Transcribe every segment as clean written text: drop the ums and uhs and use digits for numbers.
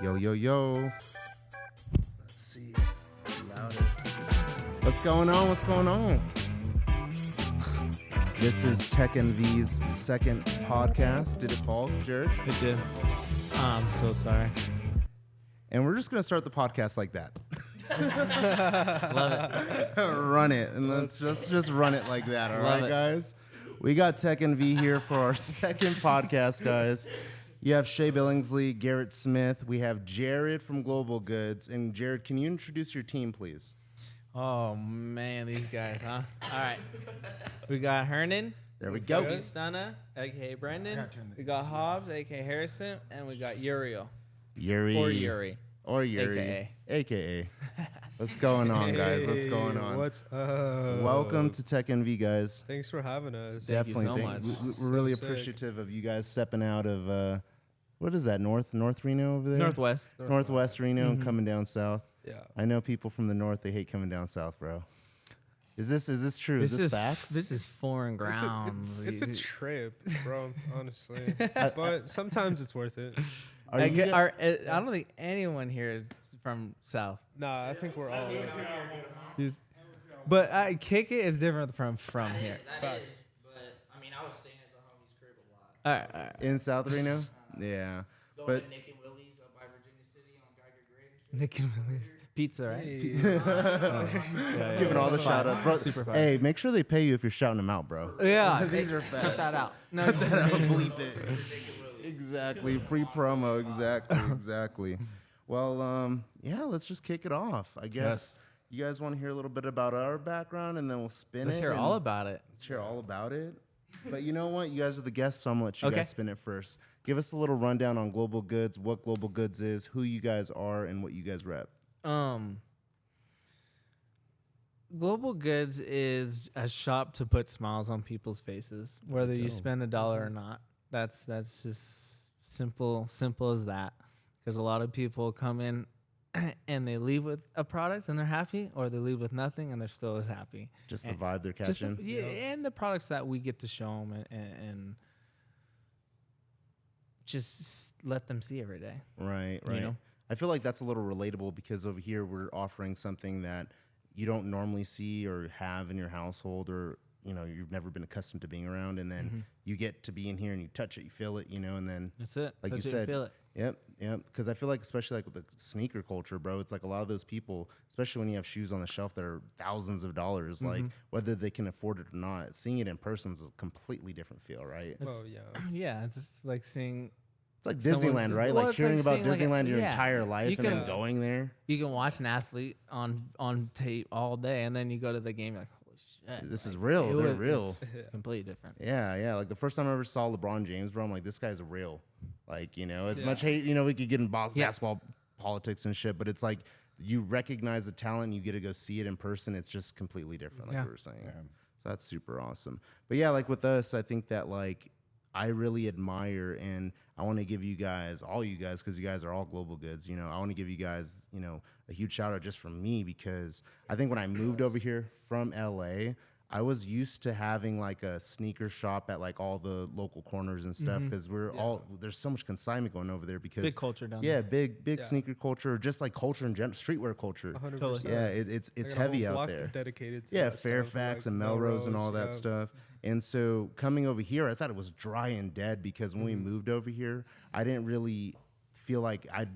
Yo, yo, yo. Let's see. Louder. What's going on? What's going on? This is TechNV's second podcast. Did it fall, Jared? It did. I'm so sorry. And we're just going to start the podcast like that. Love it. Run it. And let's just run it like that. All right, guys? We got TechNV here for our second podcast, guys. You have Shay Billingsley, Garrett Smith. We have Jared from Global Goods. And Jared, can you introduce your team, please? Oh, man, these guys, huh? All right. We got Hernan. There we go. Stunna, a.k.a. Brendan. We got Hobbs, a.k.a. Harrison. And we got Uriel. Yuri. Or Yuri. A.K.A. What's going on, guys? What's going on? What's up? Welcome to TechNV, guys. Thanks for having us. Definitely. Thank you so much. We're really So appreciative of you guys stepping out of, what is that, North Reno over there? Northwest Reno and coming down south. Yeah. I know people from the north, they hate coming down south, bro. Is this true? Is this facts? This is foreign ground. It's a trip, bro, honestly. But sometimes it's worth it. I don't think anyone here is from South. Nah, I think we're all. But Kick It is different from here. Facts. But I mean, I was staying at the homie's crib a lot. All right. In South Reno? Yeah. Going But to Nick and Willie's up by Virginia City on Geiger Grade. Nick and Willie's pizza, right? Hey. giving all the shout outs, bro. Super fun. Hey, make sure they pay you if you're shouting them out, bro. Yeah. These are facts. Cut that out. No, Cut that out. Bleep it. Exactly. Free promo. Exactly. Well, yeah, let's just kick it off. I guess you guys want to hear a little bit about our background, and then we'll spin Let's it. hear all about it. Let's hear all about it. But you know what? You guys are the guests, so I'm going to let you guys spin it first. Give us a little rundown on Global Goods, what Global Goods is, who you guys are, and what you guys rep. Global Goods is a shop to put smiles on people's faces, whether you spend $1 or not. That's just simple as that. Because a lot of people come in and they leave with a product and they're happy, or they leave with nothing and they're still as happy. Just the vibe they're catching. And the products that we get to show them and just let them see every day. Right. You know? I feel like that's a little relatable because over here we're offering something that you don't normally see or have in your household, or you've never been accustomed to being around, and then you get to be in here and you touch it, you feel it, and then That's it. like Touch you it said, and feel it. Yep. Because I feel like, especially like with the sneaker culture, bro, it's like a lot of those people, especially when you have shoes on the shelf that are thousands of dollars, like whether they can afford it or not, seeing it in person is a completely different feel, right? Oh, yeah. Yeah, it's just like seeing. It's like someone- Disneyland, right? Well, like it's hearing like about seeing like Disneyland a- your yeah. entire life You and then can- going there. You can watch an athlete on tape all day, and then you go to the game, you're like, holy shit. This is real. They're real. It's completely different. Yeah. Like the first time I ever saw LeBron James, bro, I'm like, this guy's real. Like, as Yeah. much hate, we could get in basketball politics and shit, but it's like you recognize the talent, you get to go see it in person. It's just completely different, like we were saying. So that's super awesome. But yeah, like with us, I think that like I really admire, and I want to give you guys, all you guys, because you guys are all Global Goods, I want to give you guys, a huge shout out just from me, because I think when I moved over here from LA, I was used to having like a sneaker shop at like all the local corners and stuff, because there's so much consignment going over there because Big culture down there. big sneaker culture, just like culture in general, streetwear culture. 100%. Yeah, it's heavy out there. Dedicated to that Fairfax stuff, and like Melrose and all that yeah. stuff. And so coming over here, I thought it was dry and dead, because when we moved over here, I didn't really feel like I'd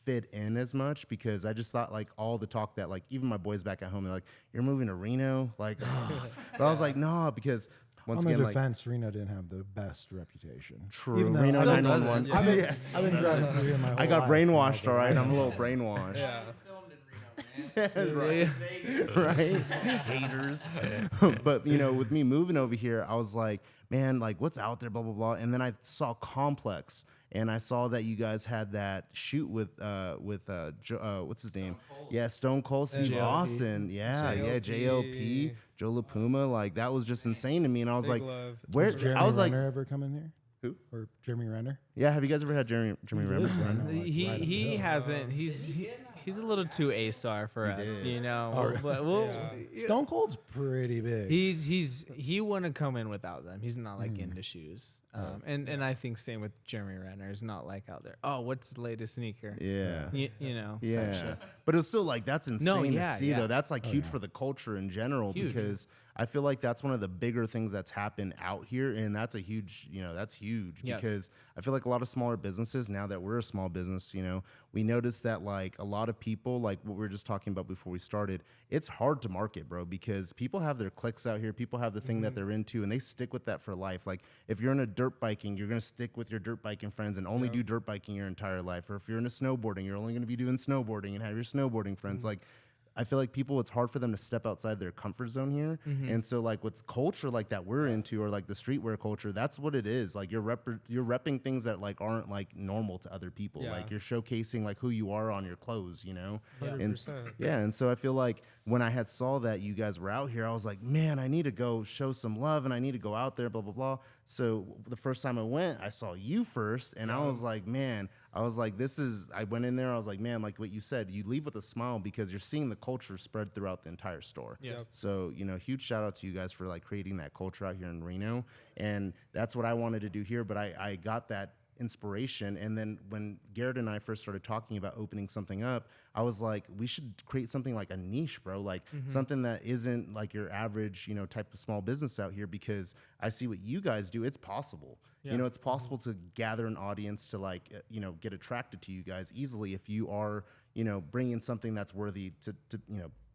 fit in as much, because I just thought like all the talk that like even my boys back at home, they're like, you're moving to Reno? Like, but I was like, no, because once On again, the like, defense, Reno didn't have the best reputation. true. Even though Reno Still 911. doesn't. I've been, Yes. I've been driving through here my whole I got life, brainwashed, and all I was right? like, I'm a little brainwashed. Yeah. Filmed in Reno, man. That's right. Right? Haters. But, with me moving over here, I was like, man, like what's out there, blah, blah, blah. And then I saw Complex, and I saw that you guys had that shoot with what's his name? Yeah, Stone Cold Steve JLP. Austin. Yeah, JLP, Joe LaPuma. Like that was just insane to me. And I was Big like, love. where? Has Jeremy I was like, Renner ever come in here? Who? Or Jeremy Renner? yeah, have you guys ever had Jeremy Renner? He hasn't. He's a little too A-star for us, did. But we'll. Stone Cold's pretty big. He wouldn't come in without them. He's not like into shoes. And I think same with Jeremy Renner. It's not like out there, oh, what's the latest sneaker? Yeah. You know. type Yeah. shit. But it's still like, that's insane to see, yeah. though. That's like huge for the culture in general, Huge. because I feel like that's one of the bigger things that's happened out here. And that's a huge, that's huge Yes. because I feel like a lot of smaller businesses, now that we're a small business, we noticed that like a lot of people, like what we were just talking about before we started, it's hard to market, bro, because people have their clicks out here. People have the thing that they're into and they stick with that for life. Like if you're into dirt biking, you're going to stick with your dirt biking friends and only do dirt biking your entire life. Or if you're into snowboarding, you're only going to be doing snowboarding and have your snowboarding friends. Like, I feel like people, it's hard for them to step outside their comfort zone here. And so like with culture like that we're into, or like the streetwear culture, that's what it is. Like you're repping things that like aren't like normal to other people. Yeah. Like you're showcasing like who you are on your clothes, And 100%. and so I feel like when I had saw that you guys were out here, I was like, man, I need to go show some love and I need to go out there, blah, blah, blah. So the first time I went, I saw you first and I was like, man, I went in there, I was like, man, like what you said, you leave with a smile because you're seeing the culture spread throughout the entire store. Yep. So, huge shout out to you guys for like creating that culture out here in Reno. And that's what I wanted to do here. But I got that inspiration. And then when Garrett and I first started talking about opening something up, I was like, we should create something like a niche, bro, like something that isn't like your average, type of small business out here, because I see what you guys do. It's possible. Yeah. It's possible to gather an audience to like, get attracted to you guys easily if you are, bringing something that's worthy to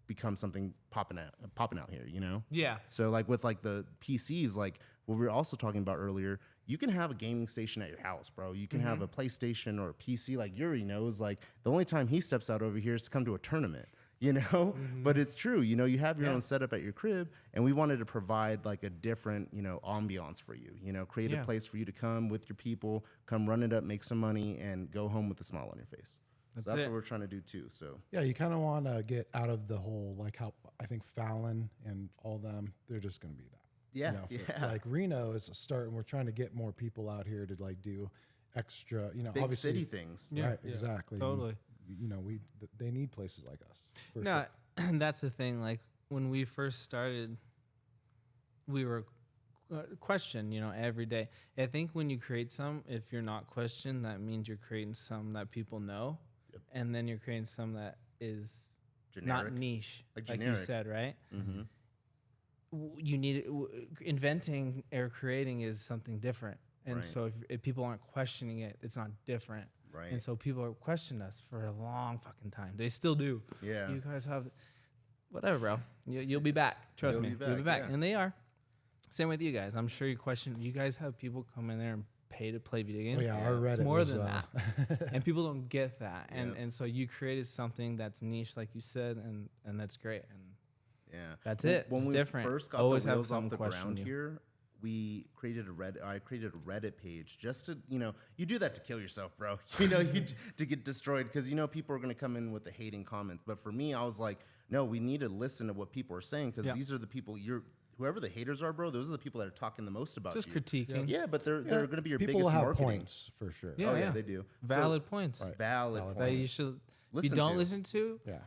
become something popping out here, Yeah. So like with like the PCs, like what we were also talking about earlier, you can have a gaming station at your house, bro. You can have a PlayStation or a PC. Like Yuri knows, like the only time he steps out over here is to come to a tournament, But it's true, you have your own setup at your crib, and we wanted to provide like a different, ambiance for you, create a place for you to come with your people, come run it up, make some money, and go home with a smile on your face. That's it. what we're trying to do too. So Yeah, you kind of want to get out of the whole, like how I think Fallon and all them, they're just going to be that. yeah, Like Reno is a start, and we're trying to get more people out here to like do extra, big obviously, city things. Yeah, right? yeah, Exactly. totally. And, they need places like us. For No, sure. and that's the thing. Like when we first started, we were questioned, every day. I think when you create some, if you're not questioned, that means you're creating some that people know, and then you're creating some that is Generic. not niche, Like like you generic. said, right? Mm-hmm. You need inventing or creating is something different, and Right. so if people aren't questioning it, it's not different. Right. And so people have questioned us for a long fucking time. They still do. Yeah. You guys have, whatever, bro. You'll be back. Trust You'll me. be You'll be back, back. yeah. And they are. Same with you guys. I'm sure you question. You guys have people come in there and pay to play video games. Oh yeah, our Reddit It's more was, than that. And people don't get that. Yep. And so you created something that's niche, like you said, and that's great. And Yeah, That's it. When It's we different. first got Always the have wheels off some the question ground you. here, I created a Reddit page just to, you do that to kill yourself, bro. To get destroyed because people are gonna come in with the hating comments. But for me, I was like, no, we need to listen to what people are saying because Yeah. these are the people whoever the haters are, bro. Those are the people that are talking the most about just you. critiquing. Yeah, but they're gonna be your People biggest will have marketing. points for sure. Yeah, Oh yeah, yeah. they do. Valid points. Right. Valid Valid That you points. should. If Listen you don't to. listen to, Yeah.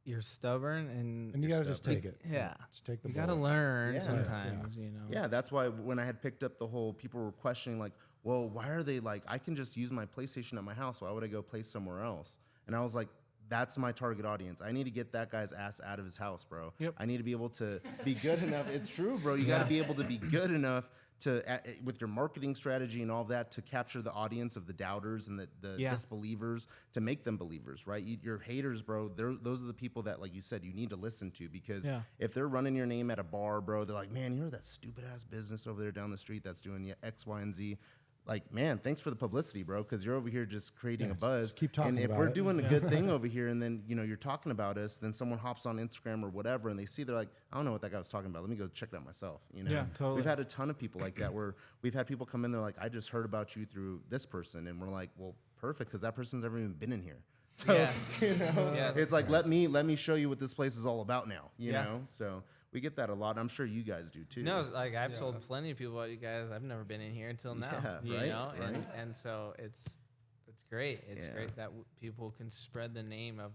you're stubborn and And you You're gotta just stubborn. take it. Yeah. Just take the you gotta bullet. learn Yeah. sometimes. Yeah, that's why when I had picked up the whole, people were questioning like, well, why are they like, I can just use my PlayStation at my house. Why would I go play somewhere else? And I was like, that's my target audience. I need to get that guy's ass out of his house, bro. Yep. I need to be able to be good enough. It's true, bro. You got to be able to be good enough to, with your marketing strategy and all that, to capture the audience of the doubters and the Yeah. disbelievers, to make them believers, right? Your haters, bro, those are the people that, like you said, you need to listen to because Yeah. if they're running your name at a bar, bro, they're like, man, you're that stupid ass business over there down the street that's doing X, Y, and Z. Like, man, thanks for the publicity, bro, because you're over here just creating a buzz. just keep talking and if about we're it. doing a good thing over here and then, you're talking about us, then someone hops on Instagram or whatever and they see, they're like, I don't know what that guy was talking about. Let me go check that myself. Yeah, totally. We've had a ton of people like that where we've had people come in, they're like, I just heard about you through this person. And we're like, well, perfect, because that person's never even been in here. So, Yes. Yes. it's like, let me show you what this place is all about now, you Yeah. know? So we get that a lot. I'm sure you guys do too. No, like I've told plenty of people about you guys. I've never been in here until now. Yeah, you right, know, right. and so it's great. It's Yeah. great that people can spread the name of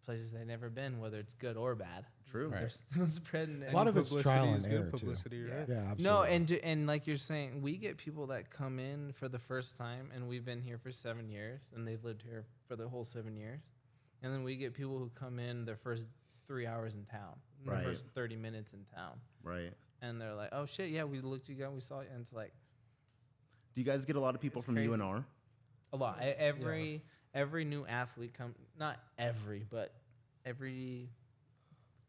places they've never been, whether it's good or bad. True. They're still spreading it. A lot of it's trial and is error good publicity, too. right? Yeah, absolutely. No, and like you're saying, we get people that come in for the first time, and we've been here for 7 years, and they've lived here for the whole 7 years. And then we get people who come in their first 3 hours in town, Right. the first 30 minutes in town. Right. And they're like, oh shit, yeah, we looked you guys, we saw you. And it's like, Do you guys get a lot of people It's from crazy. UNR? a lot. Every new athlete not every, but every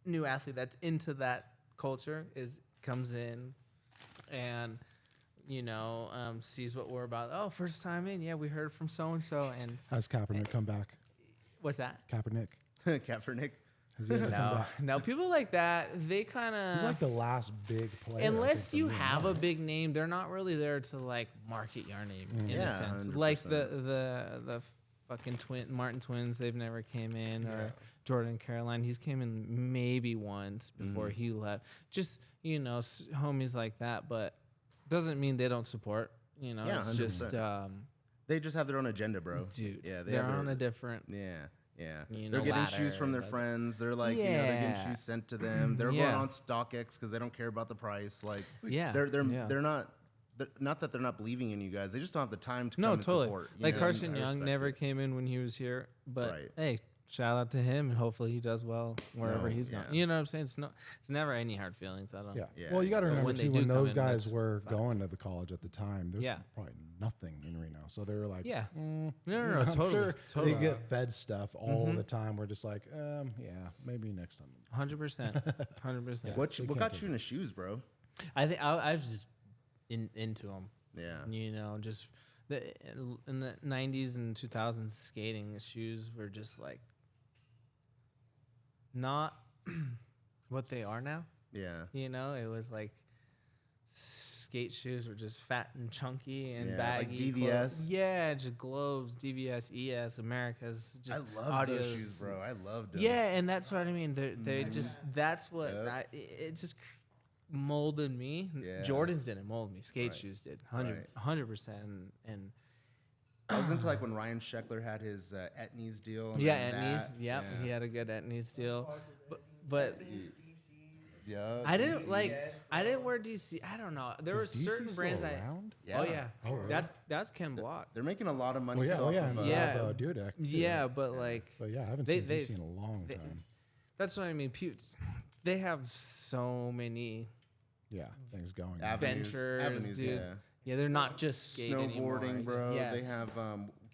new athlete that's into that culture comes in and sees what we're about. Oh, first time in, yeah, we heard from so and so. And Has Kaepernick come back? what's that? Kaepernick. Kaepernick. Has he ever come back? No, people like that, they kind He's of, like the last big player. I unless think, you for me. have a big name, they're not really there to like market your name in Yeah, a sense. 100%. Like the fucking Martin twins, they've never came in, or Jordan Caroline, he's came in maybe once before he left. Just homies like that, but doesn't mean they don't support. Yeah, it's just 100%. They just have their own agenda, bro. dude. Yeah, they they're have their, on a different. Yeah. Yeah. You They're know, getting ladder, shoes from their like- friends. They're like, they're getting Yeah. shoes sent to them. They're Yeah. going on StockX because they don't care about the price. Like, Yeah, they're yeah. not that they're not believing in you guys. They just don't have the time to No, come and totally. support. you Like know, Carson and I Young respect never it. came in when he was here, but Right. hey, shout out to him, and hopefully he does well wherever No, he's yeah. going. You know what I'm saying? It's never any hard feelings. I don't. Yeah. Yeah, Well, you got to exactly. remember When they too, do when come those in, guys that's were fine. going to the college at the time, there's Yeah. probably nothing in Reno. So they were like, Yeah. mm, No, I'm totally, sure totally. they get fed stuff all Mhm. the time. We're just like, yeah, maybe next time. 100%. 100%. What They what can't got do you into shoes, bro? I think I was just into them. Yeah. Just in the 90s and 2000s, skating shoes were just like not what they are now. Yeah. It was like skate shoes were just fat and chunky and Yeah, baggy. like DVS. Yeah, just Globes, DVS, ES, America's. Just I love those Audios. shoes, bro. I loved them. Yeah, and that's what I mean. They just that's what Yep. it just molded me. Yeah. Jordans didn't mold me. Skate Right. shoes did. Right. 100%. And I was into like when Ryan Sheckler had his Etnies deal. and yeah, then Etnies. that. Yep, he had a good Etnies deal. But Yeah. I didn't wear DC. I don't know. There were Is DC certain still brands around? Oh yeah. Oh, really? That's Ken Block. They're making a lot of money Oh yeah, still. oh yeah, off and of, Yeah. Deer Deck. too. Yeah, but like But yeah, I haven't They- seen DC in a long they- time. that's what I mean. They have so many Yeah, things going. Ventures, dude. Yeah. Yeah, they're not just skating Snowboarding, anymore. bro. Yes. They have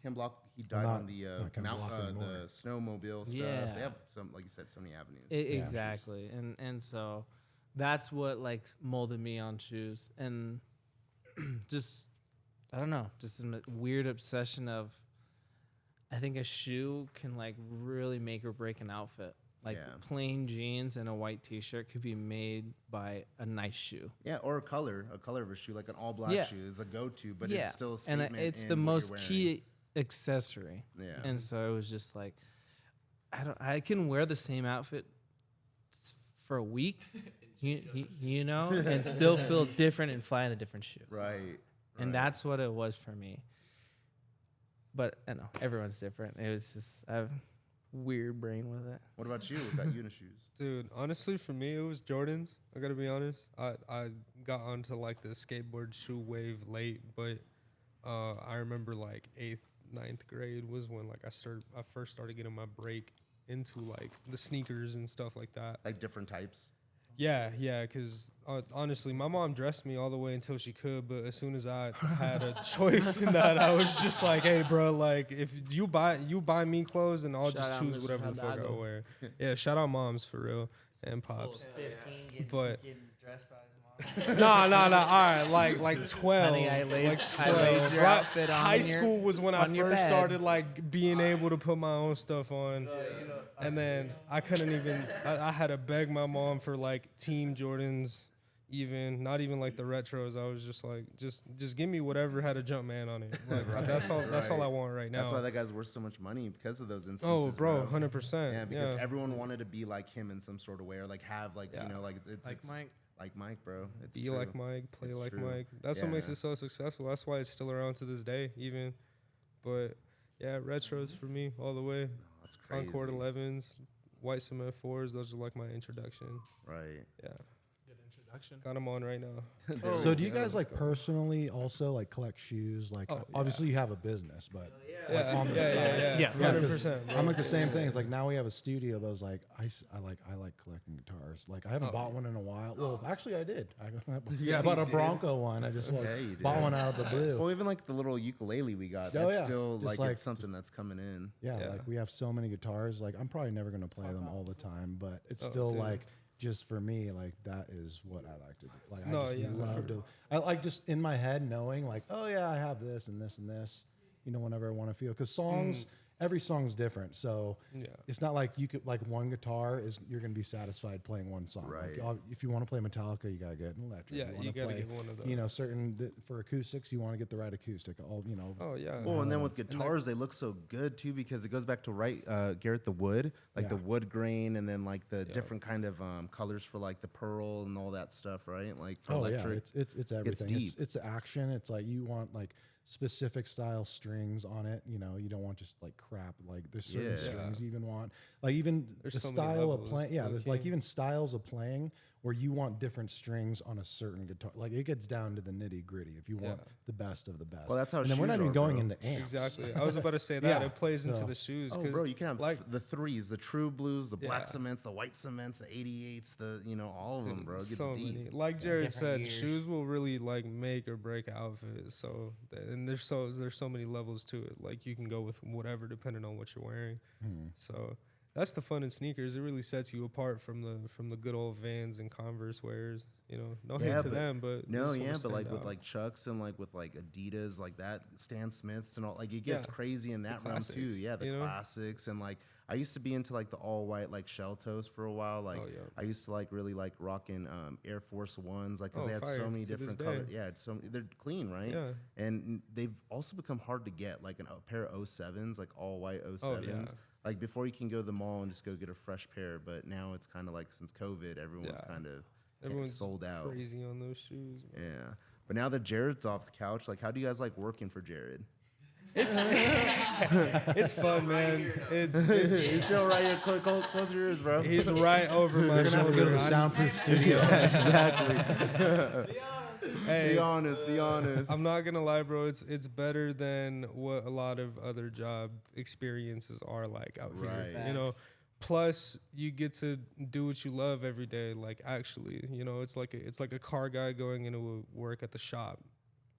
Ken Block. He died not- on the not Ken mount, Block anymore. the snowmobile stuff. Yeah. They have some, like you said, so many avenues. Exactly, and so that's what like molded me on shoes, and just I don't know, just a weird obsession of. I think a shoe can like really make or break an outfit. Like Yeah. plain jeans and a white T-shirt could be made by a nice shoe. Yeah, or a color of a shoe, like an all black Yeah. shoe is a go-to, but yeah, it's still a and statement. it's in the what most you're wearing. key accessory. Yeah. And so it was just like, I can wear the same outfit for a week, and still feel different and fly in a different shoe. Right. And that's what it was for me. But I know everyone's different. It was just I have weird brain with it. What about you? What got you into shoes? Dude, honestly, for me, it was Jordans. I gotta be honest. I got onto like the skateboard shoe wave late, but I remember like 8th, 9th grade was when like I first started getting my break into like the sneakers and stuff like that. Like different types. Yeah, because honestly, my mom dressed me all the way until she could, but as soon as I had a choice in that, I was just like, hey, bro, like, if you buy me clothes, and I'll Shout just out choose Mrs. whatever the fuck I Hidalgo. wear. Yeah, shout out moms, for real, and pops. 15, But- getting dressed by his mom. No, all right, like 12. Honey, I laid- like I laid your Right, outfit on High your- school was when I on your first bed. started, like, being able to put my own stuff on. And then I couldn't even, I had to beg my mom for like Team Jordans, not even like the retros. I was just like, just give me whatever had a jump man on it. Like that's all I want right now. That's why that guy's worth so much money because of those instances. Oh, bro, 100%. Yeah, because everyone wanted to be like him in some sort of way, or like have like like it's Mike. like Mike, bro. It's Be true. like Mike, play It's like true. Mike. That's what makes Yeah. it so successful. That's why it's still around to this day, even. But yeah, retros for me all the way. That's crazy. Concord 11s, white cement 4s. Those are like my introduction. Right. Yeah. Good introduction. Got them on right now. So do you guys like personally also like collect shoes? Like obviously you have a business, but like on the side. Yes. Yeah, 'cause 100%. I'm like the same thing. It's like now we have a studio, but I was like, I like collecting guitars. Like I haven't bought one in a while. Well, actually I did. I bought a Bronco one. I just you bought did. one out of the blue. Well, even like the little ukulele we got, Oh, that's yeah. still Just like it's something that's coming in. Yeah, Yeah. like we have so many guitars. Like I'm probably never gonna play them all the time, but it's still dude. like just for me, like that is what I like to do. Like No, I just yeah. love to. I like just in my head knowing like, oh yeah, I have this and this and this. You know, whenever I want to feel, because songs, every song's different. So Yeah. it's not like you could like one guitar is you're gonna be satisfied playing one song. Right. Like, if you want to play Metallica, you gotta get an electric. Yeah, you gotta play, get one of those. You know, for acoustics, you want to get the right acoustic. All you know. Oh yeah. Well, and then with guitars, they look so good too because it goes back to Garrett, the wood, like the wood grain, and then like the different kind of colors for like the pearl and all that stuff, right? Like for electric. Yeah, it's everything. deep. It's action. It's like you want like specific style strings on it. You know, you don't want just like crap. Like there's certain Yeah. strings you even want. Like even There's the so many style of levels, playing. Yeah, there's like low-key. even styles of playing where you want different strings on a certain guitar. Like it gets down to the nitty gritty. If you want the best of the best. Well, that's how And then we're not shoes even are, going bro. into amps. Exactly. I was about to say that Yeah, it plays into so- the shoes. Oh, 'cause, bro, you can have like the threes, the true blues, the black Yeah. cements, the white cements, the 88s, the all of them, bro. It gets so deep. many. Like Jared different said, years. shoes will really like make or break outfits. So and there's so many levels to it. Like you can go with whatever depending on what you're wearing. So that's the fun in sneakers. It really sets you apart from the good old Vans and Converse wears. You know, no hate to them, but No, they just wanna yeah, but stand like with out. like Chucks and like with like Adidas, like that, Stan Smiths and all, like it gets Yeah. crazy in that realm too. classics, Yeah, the you know? classics and like I used to be into like the all white like shell toes for a while. Like Oh, yeah. I used to like really like rocking Air Force Ones, like because Oh, they had so fire, many to this different day. colors. Yeah, so they're clean, right? Yeah. And they've also become hard to get, like a pair of 07s, like all white 07s. Like before you can go to the mall and just go get a fresh pair, but now it's kind of like since COVID, everyone's Yeah. kind of Everyone's sold out. crazy on those shoes. Man. Yeah. But now that Jared's off the couch, like how do you guys like working for Jared? It's fun, man. It's He's still right here. Close your ears, bro. he's right over my We're gonna have to go to shoulder. the soundproof studio. Hey, Be honest. Be honest. I'm not gonna lie, bro. It's better than what a lot of other job experiences are like out Right. here. You know, plus you get to do what you love every day. Like actually, you know, it's like a car guy going into work at the shop.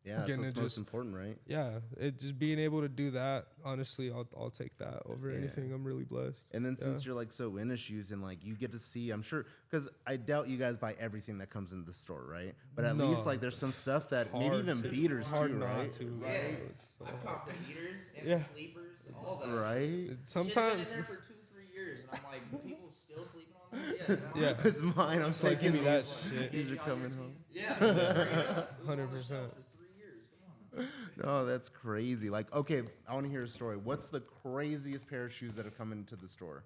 Yeah, that's getting what's to most just- important, right? Yeah, it just being able to do that. Honestly, I'll take that over Yeah. anything. I'm really blessed. And then Yeah. since you're like so into shoes and like you get to see, I'm sure, because I doubt you guys buy everything that comes into the store, right? But at No. least like there's some stuff that maybe Hard even to- beaters hard too, not right? to. Yeah. It's so I've hard. copped the heaters and Yeah. the sleepers, all that. Right? Sometimes. Shit's been in there for 2-3 years, and I'm like, people still sleeping on this? Yeah, come on. Yeah. It's mine. I'm It's like, taking give me that these. shit. These are coming home. Yeah, straight up. It was on the 100%. shelf for 3 years. Come on. No, that's crazy. Like, okay, I want to hear a story. What's the craziest pair of shoes that have come into the store?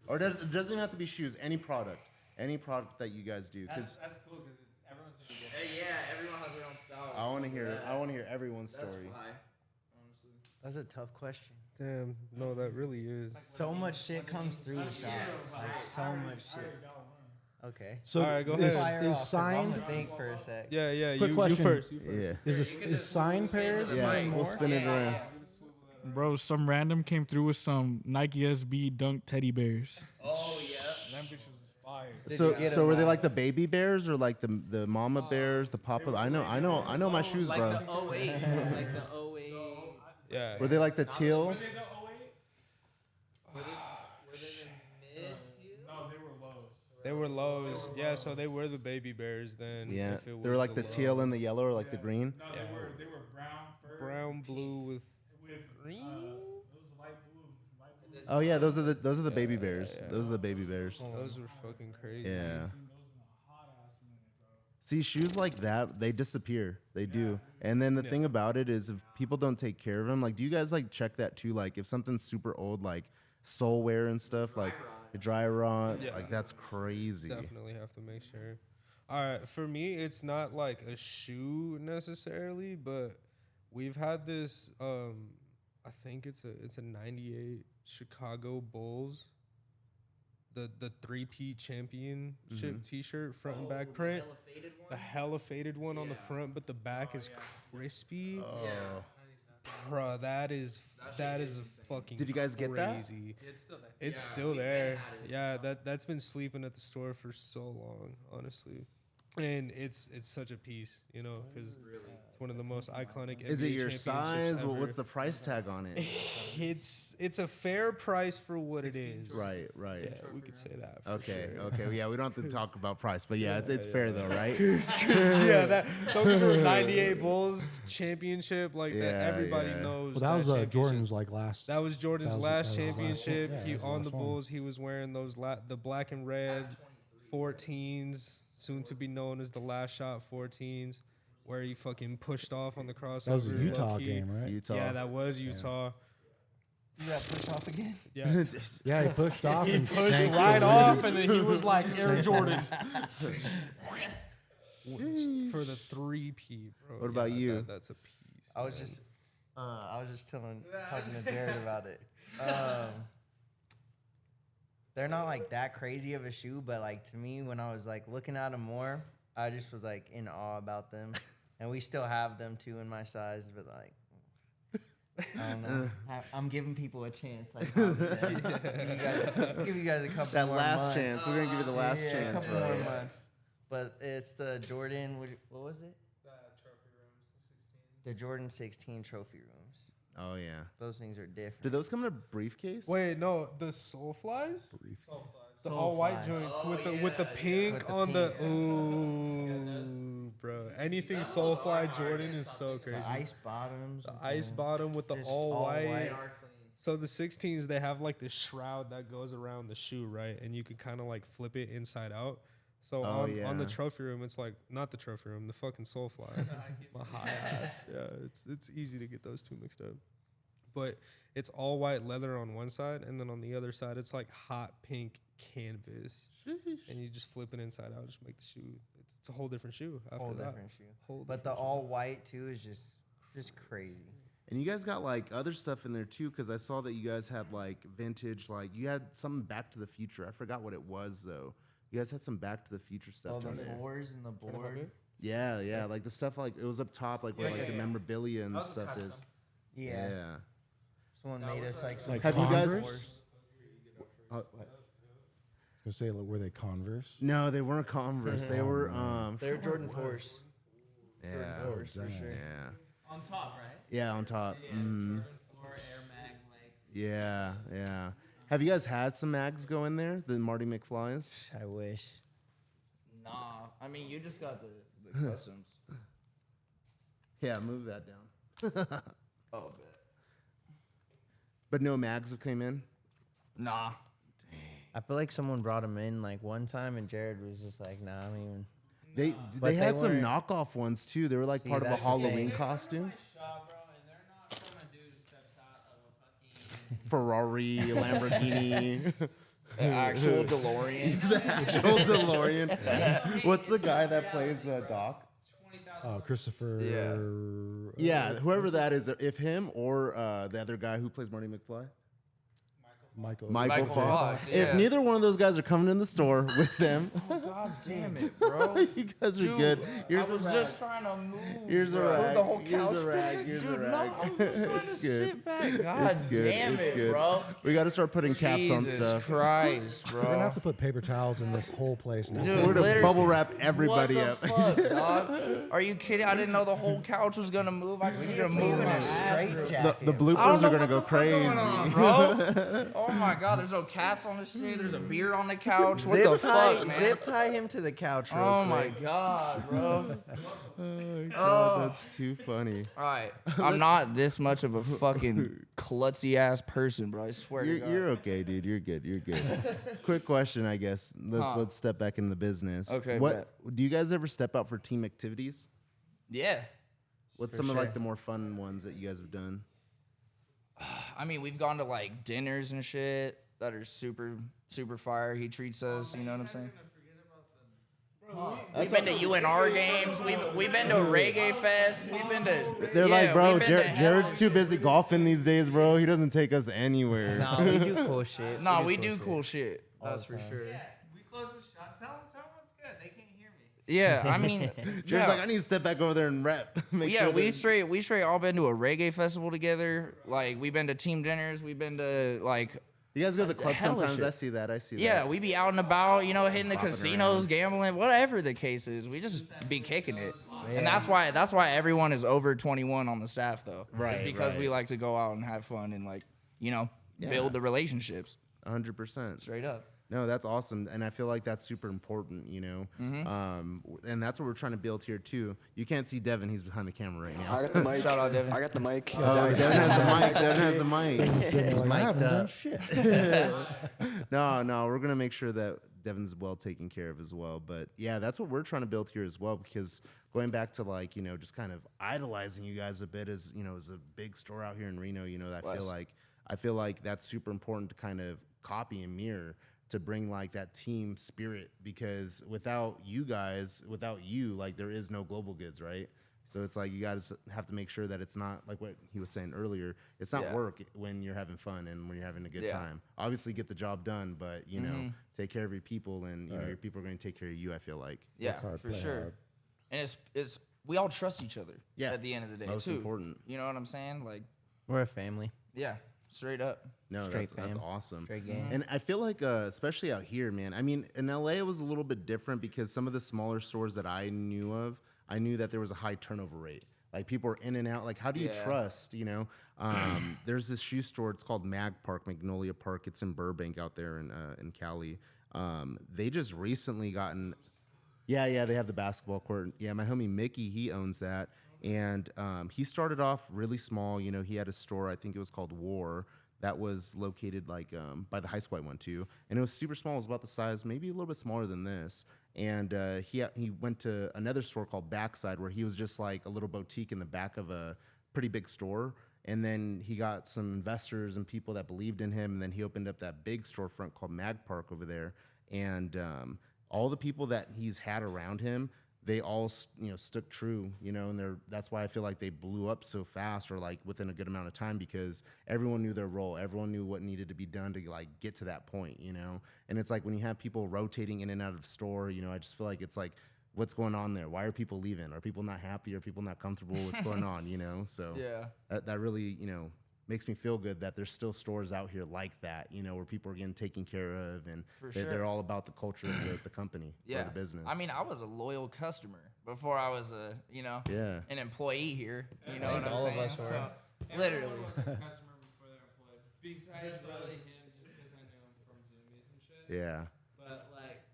Or it doesn't even have to be shoes. Any product that you guys do. Because That's cool because everyone's gonna be Hey, yeah, everyone has their own style. I want to hear everyone's That's story. fly, honestly. That's a tough question. Damn, no, that really is. So much shit comes through the shop. Like so much shit. Okay. So All right, go is, ahead. Fire is off, 'cause I'm signed gonna think for a sec. Yeah, yeah. Quick You question. first. Yeah. is signed pairs? Yeah, more? we'll spin it around. Bro, some random came through with some Nike SB Dunk teddy bears. Oh, yeah. Them bitches was fire. So were they like the baby bears or like the mama bears, the papa? I know my shoes, like bro. the 08, like the 08. Yeah. Were they like the teal? Were they the mid tier? No, they were lows. They were lows. Yeah, so they were the baby bears then. Yeah, if it they were was like the teal and the yellow or like the green. No, Yeah. they were brown fur. brown, blue with with green. those light blue. Oh yeah, those are the baby bears. Those are the baby bears. Those were fucking crazy. Yeah. Seen those in a hot ass minute, bro. See, shoes like that, they disappear. They do. And then the thing about it is if people don't take care of them, like do you guys like check that too? Like if something's super old, like sole wear and stuff, like dry rot, Yeah. like that's crazy. Definitely have to make sure. All right, for me, it's not like a shoe necessarily, but we've had this. I think it's a '98 Chicago Bulls. the 3P championship T-shirt front and back print. The hella faded one on the front, but the back is crispy. Bruh, that is a fucking. Did you guys get that? crazy. It's still there. It's still there. Yeah, that's been sleeping at the store for so long, honestly. And it's such a piece, you know, because it's one of the most iconic. Is it NBA your size? championships Well, ever. what's the price tag on it? It's a fair price for what it is. Right. Yeah, we could say that. For Okay. sure. Okay. Yeah, we don't have to talk about price, but yeah, it's fair though, right? Yeah, that don't get me wrong, 98 Bulls championship, like Yeah, that. Everybody yeah. knows. Well, that was championship. Jordan's like last. That was Jordan's that was last his last one. championship. Yeah, He his on the last one. Bulls. He was wearing those the black and red 14s, soon to be known as the last shot 14s, where he fucking pushed off on the crossover. That was a Utah low-key. game, right? Utah. Yeah, that was Utah. You got pushed off again? Yeah. Yeah, he pushed off He and pushed sank right the off, lead. and then he was like Air Jordan. For the 3P, bro. What about you? That's a piece. I was man. just talking to Jared about it. They're not like that crazy of a shoe, but like to me, when I was like looking at them more, I just was like in awe about them. And we still have them too in my size, but like I don't know. I'm giving people a chance. Like Tom said. Give you guys a couple That more last months. chance. We're gonna give you the last Yeah, chance, a couple bro. more months. But it's the Jordan. What was it? The Jordan 16 trophy rooms. Oh yeah. Those things are different. Did those come in a briefcase? Wait, no, the Soulflies? The Soulflies. all white joints with the pink With the on pink. the ooh, bro. Anything Soulfly Jordan is so crazy. The ice bottoms. The ice bottom with the Just all all white. white. So the 16s, they have like this shroud that goes around the shoe, right? And you could kind of like flip it inside out. So Oh, on the yeah. trophy room, it's like not the trophy room, the fucking Soulfly. My high ass. Yeah, it's easy to get those two mixed up. But it's all white leather on one side, and then on the other side, it's like hot pink canvas. And you just flip it inside out, just make the shoe. It's a whole different shoe after Whole that. different shoe. Whole But the different shoe. all white too is just crazy. And you guys got like other stuff in there too, because I saw that you guys had like vintage, like you had some Back to the Future. I forgot what it was though. You guys had some Back to the Future stuff All the in there. fours and the board. Yeah, like the stuff like it was up top, like where like the memorabilia and stuff is. Yeah. Someone made us like some. Like Have you guys? Converse? What? I was gonna say, like, were they Converse? No, they weren't Converse. They were. They're Jordan 4s. Yeah. Force, for sure. Yeah. On top, right? Yeah, on top. Yeah, Mm. Jordan 4 Air Mag, like. Yeah. Have you guys had some mags go in there? The Marty McFlys? I wish. Nah, I mean you just got the customs. Yeah, move that down. Oh, bet. But no mags have came in? Nah. I feel like someone brought him in like one time, and Jared was just like, "Nah, I mean." They But they they had some weren't- knockoff ones too. They were like See, part of a that's the thing. Halloween costume. Shop, bro, and they're not from a dude who steps out of a fucking. Ferrari, Lamborghini, The actual DeLorean. the actual DeLorean. What's the guy that plays Doc? 20,000. Christopher. Yeah, whoever that is, if him or the other guy who plays Marty McFly. Michael. Michael Fox. Fox, If yeah. neither one of those guys are coming in the store with them, God damn it, bro. you guys are good. Here's I a was rag. just trying to move. Here's a bro. rag. The whole Here's couch a rag. back? Here's a Dude, rag. no, I was just trying It's to good. sit back. God It's good. damn It's it, good. bro. We got to start putting caps on Jesus stuff. Christ, bro. We're gonna have to put paper towels in this whole place now. Dude, We're gonna literally- bubble wrap everybody what up. the fuck, dog? Are you kidding? I didn't know the whole couch was gonna move. I need to move in a Straight the jacket. bloopers are gonna go crazy. bro. Oh my god, there's no caps on this shit. There's a beer on the couch. What the fuck, man? Zip tie him to the couch real Oh quick. my god, bro. God, that's too funny. All right, I'm not this much of a fucking klutzy ass person, bro. I swear to God. You're okay, dude. You're good. You're good. Quick question, I guess. Let's step back in the business. Okay, What do you guys ever step out for team activities? Yeah. What's some of like the more fun ones that you guys have done? I mean, we've gone to like dinners and shit that are super fire. He treats us, you know what I'm saying? We've been to UNR games. We've been to Reggae Fest. We've been to. They're yeah, like, bro, we've been to Jared's too busy golfing these days, bro. He doesn't take us anywhere. Nah, we do cool shit. Nah, we do cool shit. That's for sure. Yeah, we close the shop. Tell them what's good. They can't hear me. Yeah, I mean, Jared's like, I need to step back over there and rep. Make yeah, sure we that- straight all been to a reggae festival together. Like we've been to team dinners. We've been to like. You guys go to the club hella sometimes. shit. I see that. Yeah, we be out and about, you know, hitting the Bopping casinos, around. gambling, whatever the case is. We just be kicking it, and that's why everyone is over 21 on the staff, though. Right, It's because we right. like to go out and have fun and like, you know, Yeah. build the relationships 100%. straight up. No, that's awesome, and I feel like that's super important, you know. And that's what we're trying to build here too. You can't see Devin; he's behind the camera right now. I got the mic. Shout out, Devin. I got the mic. Oh, Devin has the mic. Devin has the mic. Sitting there like, I haven't done shit. No, we're gonna make sure that Devin's well taken care of as well. But yeah, that's what we're trying to build here as well. Because going back to like, you know, just kind of idolizing you guys a bit as, you know, as a big store out here in Reno, you know, I feel like that's super important to kind of copy and mirror to bring like that team spirit, because without you guys, without you, like there is no Global Goods, right? So it's like you guys have to make sure that it's not like what he was saying earlier. It's not Yeah. work when you're having fun and when you're having a good Yeah. time. Obviously, get the job done, but you know, take care of your people, and you know your people are going to take care of you. I feel like Yeah, hard, for play sure. hard. And it's we all trust each other. Yeah. At the end of the day, Most too. important. You know what I'm saying? Like, We're a family. yeah, straight up. no, Straight that's fam. awesome. Straight gang. And I feel like, especially out here, man. I mean, in LA, it was a little bit different because some of the smaller stores that I knew of, I knew that there was a high turnover rate. Like people are in and out. Like, how do you Yeah. trust? You know, there's this shoe store. It's called Magnolia Park. It's in Burbank out there in Cali. They just recently gotten. Yeah, they have the basketball court. Yeah, my homie Mickey, he owns that, and he started off really small. You know, he had a store. I think it was called War. That was located like by the high school I went to, and it was super small. It was about the size, maybe a little bit smaller than this. And he went to another store called Backside, where he was just like a little boutique in the back of a pretty big store. And then he got some investors and people that believed in him, and then he opened up that big storefront called Mag Park over there. And all the people that he's had around him, they all, you know, stuck true, you know, and that's why I feel like they blew up so fast, or like within a good amount of time, because everyone knew their role. Everyone knew what needed to be done to like get to that point, you know? And it's like when you have people rotating in and out of the store, you know, I just feel like it's like, what's going on there? Why are people leaving? Are people not happy? Are people not comfortable? What's going on, you know? So Yeah. that really, you know, makes me feel good that there's still stores out here like that, you know, where people are getting taken care of, and For they're sure. all about the culture of the company Yeah. or the business. I mean, I was a loyal customer before I was Yeah. an employee here. You know I what think I'm all of saying? us were. So, Everyone literally. was a customer before they're employed. Besides really him, just because I knew him from Zoomies and shit. Yeah. But like,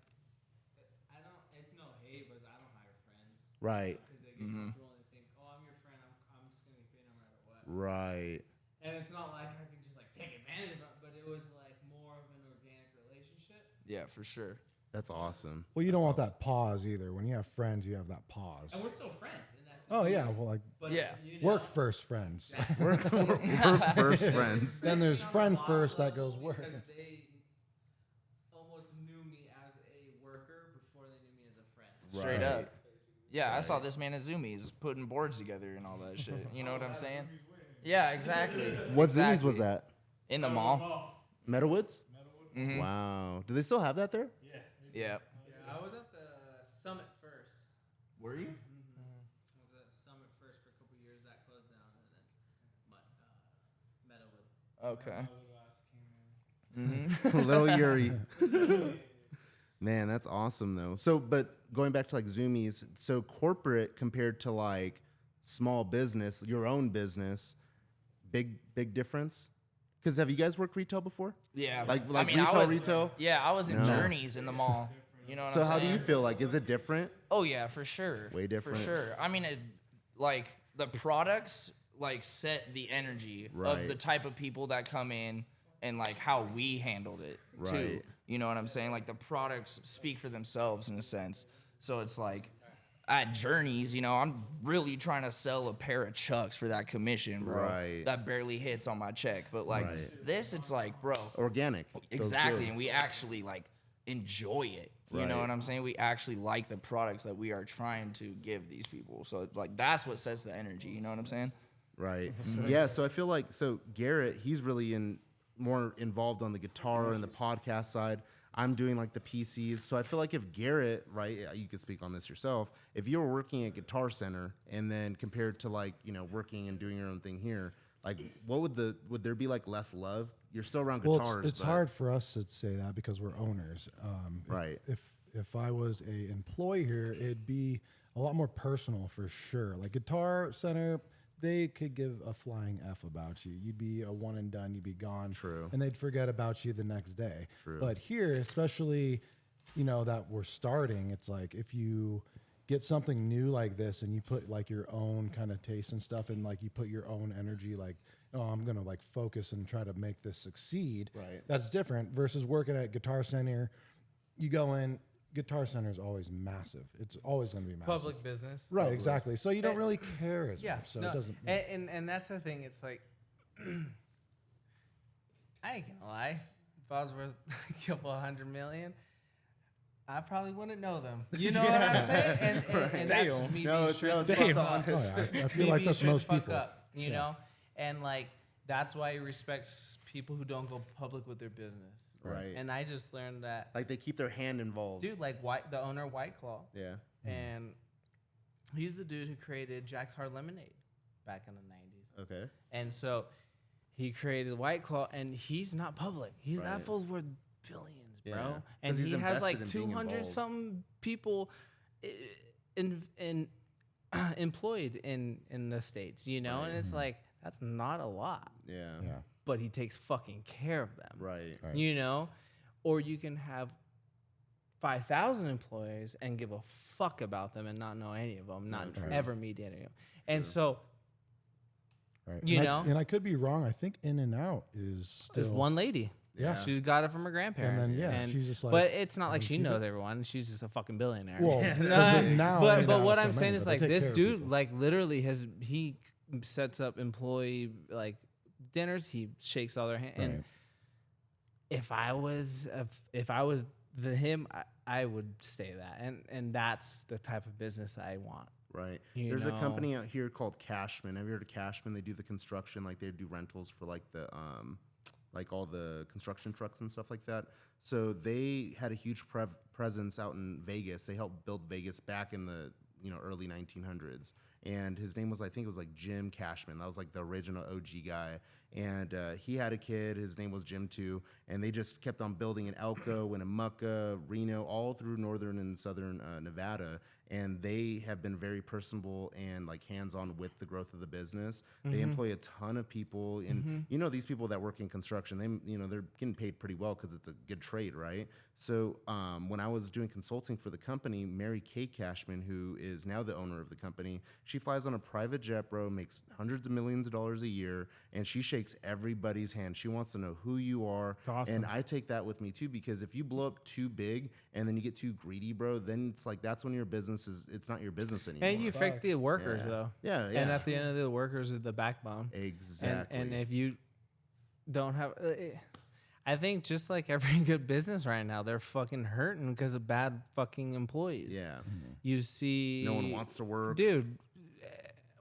I don't. It's no hate, but I don't hire friends Right. because they get comfortable and think, oh, I'm your friend. I'm just gonna get paid no matter what. Right. And it's not like I can just like take advantage of it, but it was like more of an organic relationship. Yeah, for sure. That's awesome. Well, you don't want that pause either. When you have friends, you have that pause. And we're still friends, and that's the Oh thing. yeah, well, like But Yeah. you know, work first friends. We're first friends. Then there's on a friend boss first that level goes work. because they almost knew me as a worker before they knew me as a friend. Straight Right. up. Yeah, I saw this man at Zoomies putting boards together and all that shit. You know what I'm saying? Yeah, exactly. What exactly. Zoomies was that? In the mall. Meadowwoods? Wow. Do they still have that there? Yeah. Yeah, I was at the Summit first. Were you? I was at Summit first for a couple years. That closed down, and then Meadowwood. Okay. Little Yuri. Man, that's awesome though. So, but going back to like Zoomies, so corporate compared to like small business, your own business, big difference? Because have you guys worked retail before? Yeah. Like I mean, retail? Yeah, I was in No. Journeys in the mall. You know what So I'm how saying? do you feel? Like, is it different? Oh yeah, for sure. Way different. For sure. I mean, like the products like set the energy of Right. the type of people that come in and like how we handled it too. Right. You know what I'm saying? Like the products speak for themselves in a sense. So it's like at Journeys, you know, I'm really trying to sell a pair of Chucks for that commission, bro. Right. That barely hits on my check. But like Right. this, it's like, bro, Organic. Goes exactly, good. and we actually like enjoy it. You know Right. what I'm saying? We actually like the products that we are trying to give these people. So like that's what sets the energy. You know what I'm saying? Right. Yeah. So I feel like Garrett, he's really more involved on the guitar and the podcast side. I'm doing like the PCs. So I feel like if Garrett, right, you could speak on this yourself, if you were working at Guitar Center and then compared to like, you know, working and doing your own thing here, like what would there be like less love? You're still around guitars. Well, it's hard for us to say that because we're owners. Right. If I was a employee here, it'd be a lot more personal for sure. Like Guitar Center, they could give a flying F about you. You'd be a one and done. You'd be gone. True. And they'd forget about you the next day. True. But here, especially, you know, that we're starting, it's like if you get something new like this and you put like your own kind of taste and stuff and like you put your own energy, like, oh, I'm going to like focus and try to make this succeed. Right. That's different versus working at Guitar Center. You go in, Guitar Center is always massive. It's always going to be massive. Public business. Right, exactly. So you don't really care as Yeah. much. So no, it doesn't. and that's the thing. It's like, I ain't gonna lie. If I was worth a couple $100 million, I probably wouldn't know them. You know what I'm saying? And that's just me being straight the fuck up. Oh, yeah. I feel Me like being that's straight most the fuck people. up, you know? And like, that's why he respects people who don't go public with their business. Right. And I just learned that, Like they keep their hand involved. dude, like the owner of White Claw. Yeah. And he's the dude who created Jack's Hard Lemonade back in the 90s. Okay. And so he created White Claw, and he's not public. He's Right. that fool's worth billions, bro. Yeah. And 'Cause he's he has like invested in being 200 involved. something people employed in the States, you know? Right. And it's like, that's not a lot, Yeah. Yeah. but he takes fucking care of them. Right. Right. You know? Or you can have 5,000 employees and give a fuck about them and not know any of them, not true. ever meet any of them. And so Right. You and know? and I could be wrong. I think In and Out is still there's one lady. Yeah. She's got it from her grandparents. And then, yeah, and, she's just like, but it's not like "I'm she keep knows it." everyone. She's just a fucking billionaire. Well, 'cause now but In-N-Out what is I'm so saying many, is but they like take this care of dude people. like literally he sets up employee like dinners. He shakes all their hands. And Right. if I was him, I would stay that. And that's the type of business I want. Right. You There's a know. company out here called Cashman. Have you heard of Cashman? They do the construction, like they do rentals for like the like all the construction trucks and stuff like that. So they had a huge presence out in Vegas. They helped build Vegas back in the early 1900s. And his name was, I think it was like Jim Cashman. That was like the original OG guy. And he had a kid. His name was Jim too. And they just kept on building in Elko, Winnemucca, Reno, all through northern and southern Nevada. And they have been very personable and like hands-on with the growth of the business. They employ a ton of people, and these people that work in construction, they're getting paid pretty well because it's a good trade, right? So when I was doing consulting for the company, Mary Kay Cashman, who is now the owner of the company, she flies on a private jet, bro, makes hundreds of millions of dollars a year, and she shakes everybody's hand. She wants to know who you are, awesome. and I take that with me too, because if you blow up too big and then you get too greedy, bro, then it's like that's when your business it's not your business anymore. And you affect the workers Yeah. though. Yeah, yeah. And at the end of the workers are the backbone. Exactly. And if you don't have, I think just like every good business right now, they're fucking hurting because of bad fucking employees. yeah, You see, no one wants to work. dude.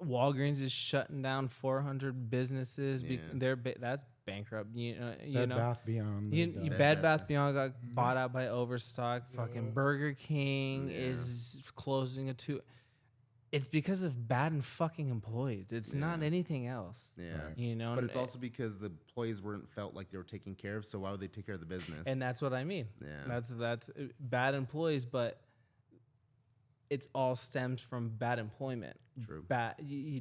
Walgreens is shutting down 400 businesses. Yeah. That's bankrupt. You Bed know. Bath Beyond. Bed Bath Beyond got bought out by Overstock. Fucking Burger King is closing It's because of bad and fucking employees. It's not anything else. Yeah, You know, but it's also because the employees weren't felt like they were taken care of. So why would they take care of the business? and that's what I mean. Yeah. That's bad employees, but it's all stems from bad employment. True.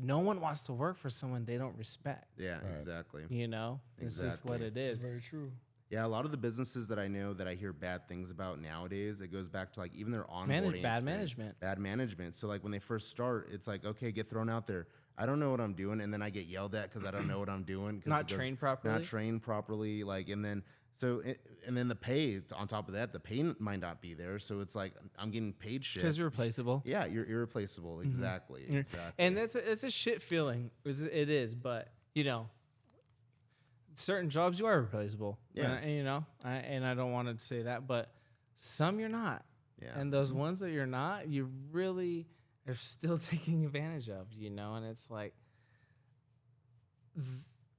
No one wants to work for someone they don't respect. Yeah, exactly. You know, it's just what Exactly. it It's is. very true. Yeah, a lot of the businesses that I know that I hear bad things about nowadays, it goes back to like even their onboarding. Bad experience. management. Bad management. So like when they first start, it's like, okay, get thrown out there. I don't know what I'm doing, and then I get yelled at because I don't know what I'm doing. 'Cause Not it goes- trained properly? Not trained properly. Like, and then and then the pay on top of that, the pay might not be there. So it's like I'm getting paid shit. Because you're replaceable. Yeah, you're irreplaceable. Exactly. Yeah. Exactly. And it's a shit feeling. It is, but certain jobs you are replaceable. Yeah. And I don't want to say that, but some you're not. Yeah. And those ones that you're not, you really are still taking advantage of, and it's like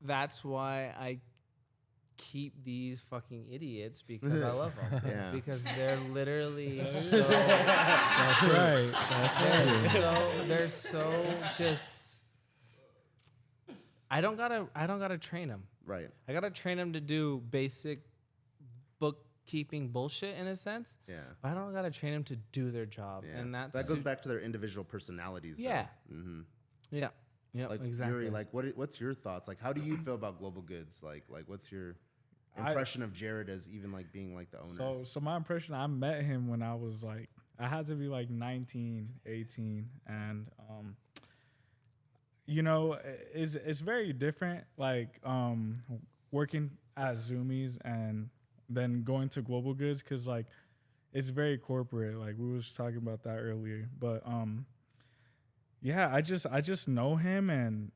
that's why keep these fucking idiots because I love them. Yeah. Because they're literally so. That's right. That's right. They're so just. I don't gotta train them. Right. I gotta train them to do basic bookkeeping bullshit in a sense. Yeah. But I don't gotta train them to do their job, Yeah. and that goes back to their individual personalities. Yeah. Mm-hmm. Yeah. Yeah. Like Exactly. Yuri, like what's your thoughts? Like, how do you feel about global goods? Like what's your impression of Jared as even like being like the owner? So my impression, I met him when I was like, I had to be like 19, 18. And, you know, it's very different, like working at Zoomies and then going to global goods, because like it's very corporate. Like we was talking about that earlier. But yeah, I just know him, and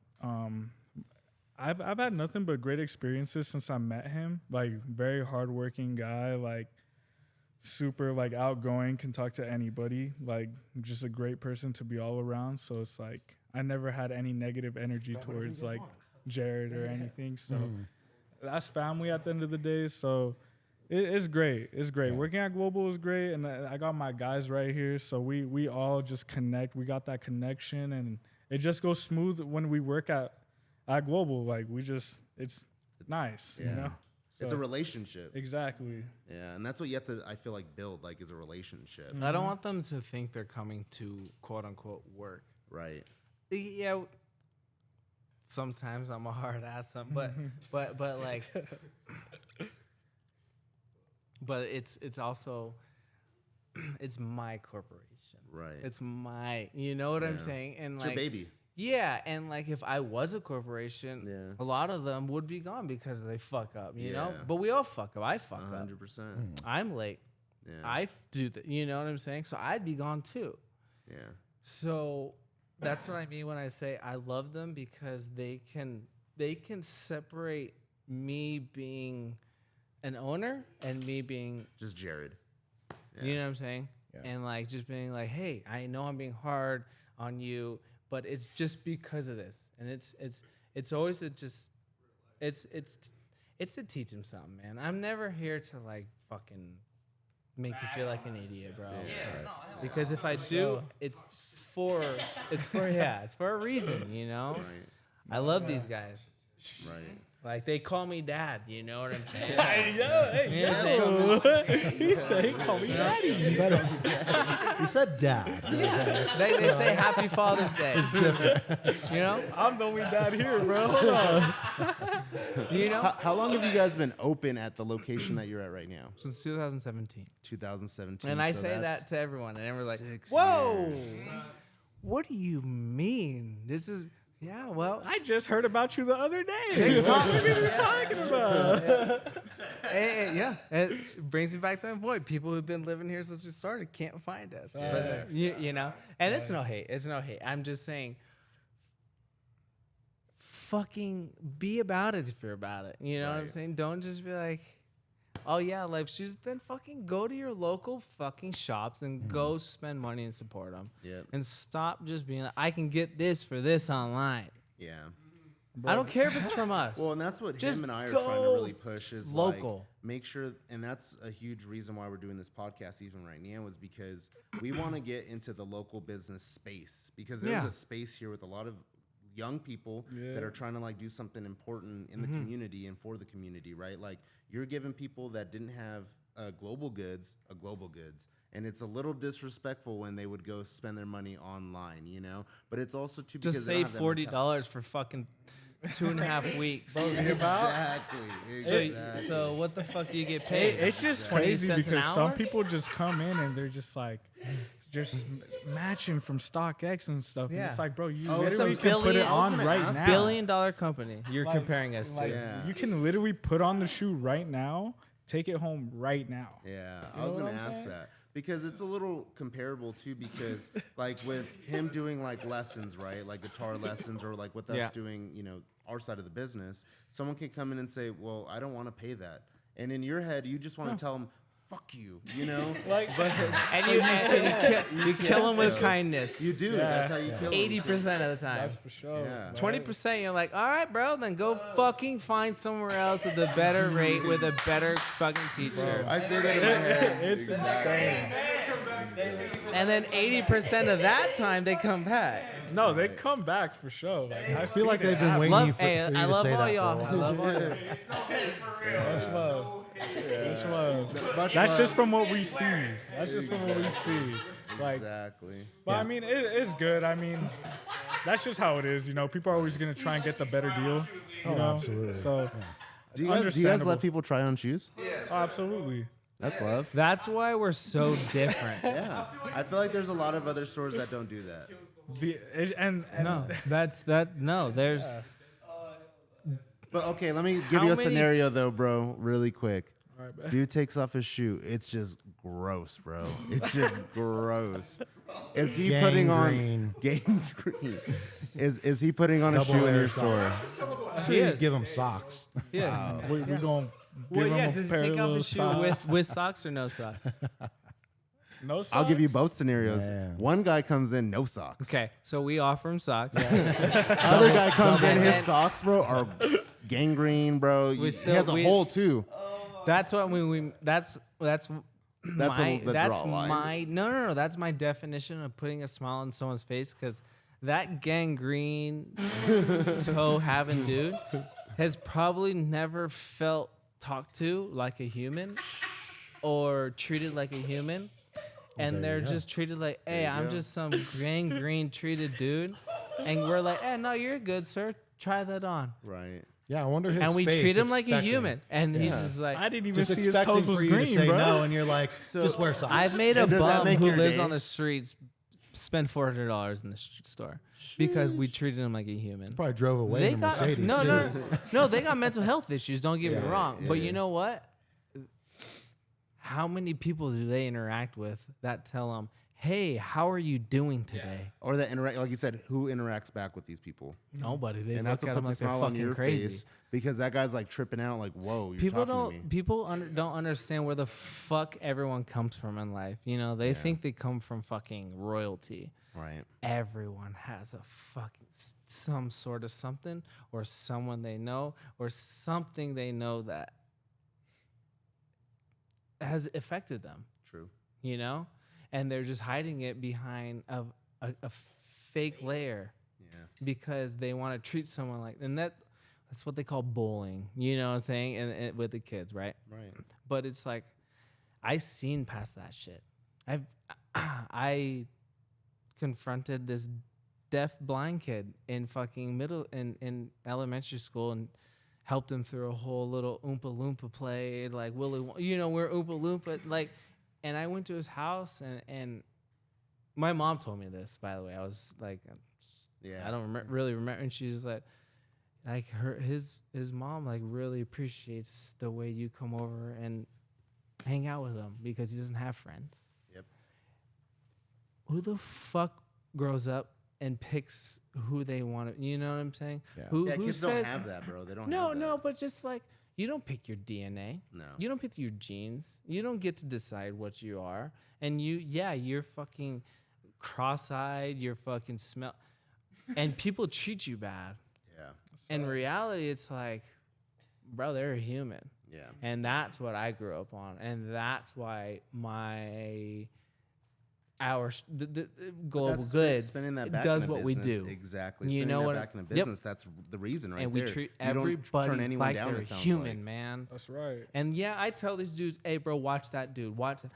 I've had nothing but great experiences since I met him. Like very hardworking guy, like super like outgoing, can talk to anybody, like just a great person to be all around. So it's like I never had any negative energy towards like Jared or anything. So that's family at the end of the day. So it's great. It's great. Working at Global is great, and I got my guys right here. So we all just connect. We got that connection, and it just goes smooth when we work at Global. Like it's nice, you know. It's So- a relationship. Exactly. Yeah, and that's what you have to, I feel like, build, like, is a relationship. I don't want them to think they're coming to quote unquote work. Right. Yeah. Sometimes I'm a hard ass, but like, but it's also, it's my corporation. Right. It's my, you know what I'm Yeah. saying? And It's like, your baby. yeah, and like if I was a corporation, Yeah. a lot of them would be gone because they fuck up, you know. Yeah. But we all fuck up. I fuck up. 100%. I'm late. Yeah. Do that. You know what I'm saying? So I'd be gone too. Yeah. So that's what I mean when I say I love them, because they can separate me being an owner and me being, Just Jared. Yeah. you know what I'm saying? Yeah. And like just being like, hey, I know I'm being hard on you, but it's just because of this. And it's always to just it's to teach him something, man. I'm never here to like fucking make you feel like an idiot, bro. Because if I do, it's for a reason, you know? Right. I love these guys. Right. Like they call me dad, you know what I'm saying? Hey, he said he called me daddy. You said dad. Yeah. They say happy Father's Day. It's different. You know? I'm the only dad here, bro. Hold on. You know? How long have you guys been open at the location that you're at right now? Since 2017. 2017. And I so say that's that to everyone, and everyone's like, 6 whoa, years. what do you mean? This is, yeah, well, I just heard about you the other day. TikTok. What are you talking about? yeah, it brings me back to my point. People who've been living here since we started can't find us. But, you know, and it's no hate. It's no hate. I'm just saying, fucking be about it if you're about it. You know what I'm Right. saying? Don't just be like, oh yeah, life shoes. Then fucking go to your local fucking shops and go spend money and support them. Yep. And stop just being like, I can get this for this online. Yeah. I don't care if it's from us. Well, and that's what Just him and I are trying to go really push is local. Like, make sure, and that's a huge reason why we're doing this podcast even right now, is because we want to get into the local business space, because there's Yeah. a space here with a lot of young people that are trying to like do something important in the community and for the community, right? Like you're giving people that didn't have global goods a global goods. And it's a little disrespectful when they would go spend their money online, you know? But it's also too because Just they don't save have that $40 for fucking 2.5 weeks. Exactly. So what the fuck do you get paid? It's just 20 crazy cents an because some hour? people just come in and they're just like, just matching from StockX and stuff. And Yeah. it's like, bro, you Oh, it's literally a can put it billion- on gonna right ask now. that. $billion company you're Like- comparing us Like, to. Yeah. you can literally put on the shoe right now, take it home right now. Yeah, You I was know gonna what I'm ask saying? that because it's a little comparable too. Because like with him doing like lessons, right? Like guitar lessons, or like with us Yeah. doing, you know, our side of the business. Someone can come in and say, "Well, I don't want to pay that," and in your head, you just want to tell them, fuck you, you know. And you kill him with kindness. You do. That's how you kill 80% of the time. That's for sure. Yeah. 20%, you're like, all right, bro, then go fucking find somewhere else at the better rate with a better fucking teacher. I say that in my head. It's insane. And then 80% of that time they come back. No, they come back for sure. Like, I feel like they've been waiting Love, you for, hey, for you I to love say all that y'all. for I a while. love all y'all. Much love. Much love. Much That's love. just from what we see. That's just from what we see. Like, Exactly. but I mean, it's good. I mean, that's just how it is. You know, people are always gonna try and get the better deal. You know? absolutely. So, Do you guys understandable. let people try on shoes? Oh, absolutely. That's love. That's why we're so different. Yeah. I feel like there's a lot of other stores that don't do that. And No, that's that. No, there's. But okay, let me give How you a many- scenario though, bro, really quick. All right, man. Dude takes off his shoe. It's just gross, bro. It's just gross. Is he putting on gangrene? Is he putting on a Double shoe in layer your store? Actually, He is. give them socks. Yeah. we going Well, give yeah. him a Does he pair take of off little his shoe socks. with socks or no socks? No socks? I'll give you both scenarios. Man. One guy comes in, no socks. Okay, so we offer him socks. Other guy comes in, his And- socks, bro, are gangrene, bro. He still- has a we- hole too. That's what we. That's That's my. the That's draw line. my. No. That's my definition of putting a smile on someone's face because that gangrene toe having dude has probably never felt talked to like a human or treated like a human. And they're just treated like, hey, I'm go. just some gangrene treated dude. And we're like, hey, no, you're good, sir. Try that on. Right. Yeah, I wonder his And we face treat him like a expecting- human. And he's Yeah. just like, I didn't even just see his expecting toes was for you to green, say bro. no, and you're like, just wear socks. I've made a And does that bum make who your lives day? on the streets spend $400 in the store because we treated him like a human. Probably drove away They in a got Mercedes. no. They got mental health issues. Don't get me wrong, yeah, but yeah. you know what? How many people do they interact with that tell them, "Hey, how are you doing today?" Or that interact, like you said, who interacts back with these people? Nobody. They And look that's what at them puts like a they're smile on fucking your crazy. face because that guy's like tripping out, like, "Whoa, you're People talking to me." don't understand where the fuck everyone comes from in life. You know, they think they come from fucking royalty. Right. Everyone has a fucking some sort of something or someone they know or something they know that has affected them, True. you know? And they're just hiding it behind a fake layer Yeah. because they want to treat someone like, and that's what they call bullying, you know what I'm saying? And with the kids, right? Right. But it's like, I seen past that shit. I confronted this deaf blind kid in fucking in elementary school and helped him through a whole little Oompa Loompa play, like we're Oompa Loompa, like, and I went to his house and my mom told me this, by the way. I was like, Yeah. I don't really remember, and she's like his mom like really appreciates the way you come over and hang out with him because he doesn't have friends. Yep. Who the fuck grows up and picks who they want to, you know what I'm saying? Yeah. Who Kids says, don't have that, bro. They don't. no, have that. no, but just like, you don't pick your DNA. No. You don't pick your genes. You don't get to decide what you are. And you're fucking cross-eyed. You're fucking smell. And people treat you bad. Yeah. In reality, it's like, bro, they're a human. Yeah. And that's what I grew up on. And that's why the global That's goods spending that back does in a what we business. do. Exactly. You Spending know that what? back in a Yep. business. That's the reason, right And there. we treat You don't everybody turn anyone like down. they're It sounds human, like. man. That's right. And yeah, I tell these dudes, "Hey, bro, watch that dude. Watch it."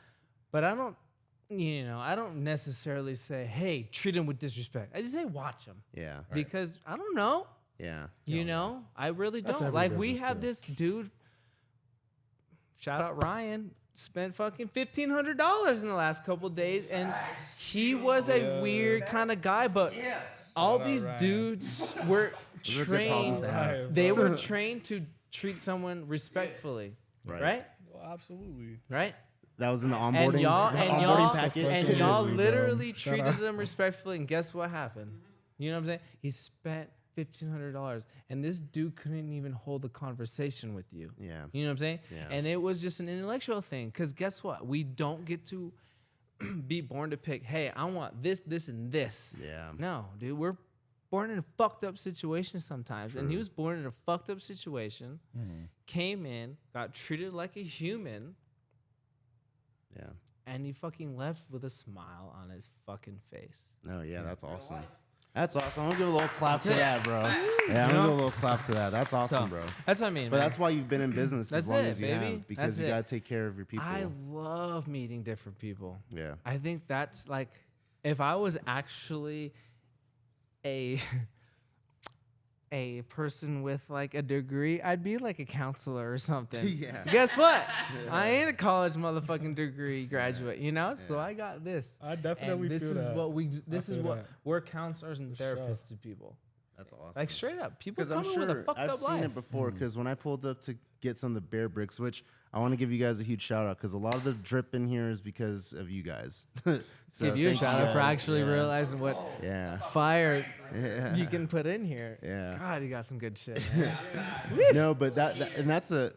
But I don't, I don't necessarily say, "Hey, treat him with disrespect." I just say, "Watch him," Yeah. because I don't know. Yeah. You know, I really That's don't. every Like, we business, had too. this dude, shout out Ryan, spent fucking $1,500 in the last couple of days, and he was a weird kind of guy, but all these dudes were Those are good problems trained. to have. They were trained to treat someone respectfully, Right. right? Well, absolutely. Right? That was in the And onboarding. y'all, the and onboarding y'all, packet. and Fucking y'all Italy, bro. literally Shout treated out. them respectfully, and guess what happened? You know what I'm saying? He spent $1,500, and this dude couldn't even hold a conversation with you. Yeah. You know what I'm saying? Yeah. And it was just an intellectual thing. Because guess what? We don't get to be born to pick, hey, I want this, this, and this. Yeah. No, dude, we're born in a fucked up situation sometimes. And he was born in a fucked up situation, came in, got treated like a human, Yeah. and he fucking left with a smile on his fucking face. Oh, yeah, that's awesome. That's awesome. I'm going to give a little clap to that, bro. Yeah, I'm going to give a little clap to that. That's awesome, bro. That's what I mean. But man. that's why you've been in business That's as long it, as you baby. have, because That's you it. got to take care of your people. I love meeting different people. Yeah. I think that's like, if I was actually a person with like a degree, I'd be like a counselor or something. Yeah. Guess what? I ain't a college motherfucking degree graduate, you know? So I got this. I definitely And this feel is that. what we. This is feel what that. we're counselors and For sure. therapists to people. That's awesome. Like straight up, people Because I'm come in with a sure fucked I've up seen life. it before. Because when I pulled up to get some of the bear bricks, which I want to give you guys a huge shout out, because a lot of the drip in here is because of you guys. So Give you a thank shout out for guys. actually Yeah. realizing what Yeah. fire Yeah. you can put in here. Yeah. God, you got some good shit. Man. No, but that and that's a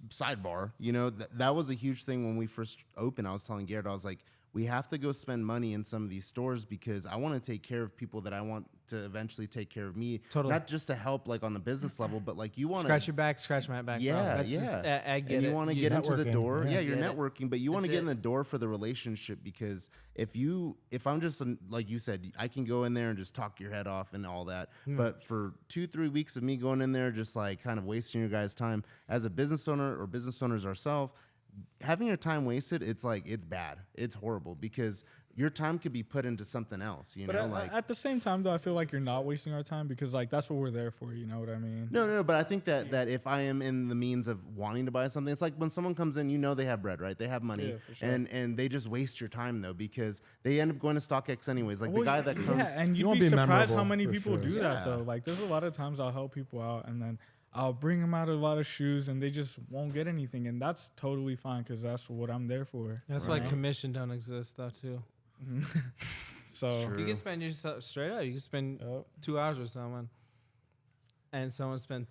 sidebar. You know, that was a huge thing when we first opened. I was telling Garrett, I was like, we have to go spend money in some of these stores because I want to take care of people that I want to eventually take care of me. Totally. Not just to help like on the business level, but like you want to Scratch your back, scratch my back. bro. Yeah, That's yeah. Just, I get and it. you want to You get into the networking, door. yeah. Yeah, you're Get it. networking, but you want to That's get in it. the door for the relationship because if I'm just like you said, I can go in there and just talk your head off and all that. But for 2-3 weeks of me going in there, just like kind of wasting your guys' time as a business owner or business owners ourselves, having your time wasted, it's like it's bad. It's horrible because your time could be put into something else. You But know, at, like. at the same time, though, I feel like you're not wasting our time because like that's what we're there for. You know what I mean? No, but I think that if I am in the means of wanting to buy something, it's like when someone comes in, you know they have bread, right? They have money, Yeah, for sure. and they just waste your time though because they end up going to StockX anyways. Like the Well, guy that comes, yeah, and You you'd won't be be surprised how memorable, many for people sure. do Yeah. that though. Like there's a lot of times I'll help people out and then I'll bring them out a lot of shoes and they just won't get anything, and that's totally fine because that's what I'm there for. That's why commission don't exist though too. So You can spend yourself straight up. You can spend Yep. 2 hours with someone, and someone spent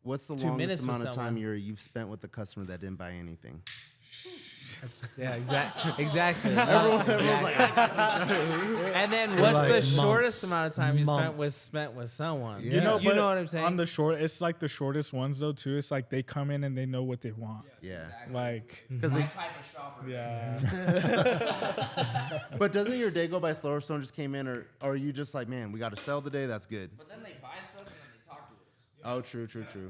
what's the 2 minutes longest with amount of time someone. you've spent with the customer that didn't buy anything? yeah, exactly. Everyone's like, And then what's Like the months. shortest amount of time you Months. spent with someone? Yeah. you know, You but know what I'm saying? On the short, it's like the shortest ones though too. It's like they come in and they know what they want. yeah, Like because My type of shopper. yeah. but doesn't your day go by slower? If someone just came in, or are you just like, man, we got to sell today? That's good. But then they buy stuff and then they talk to us. Oh, true. You know what I'm saying?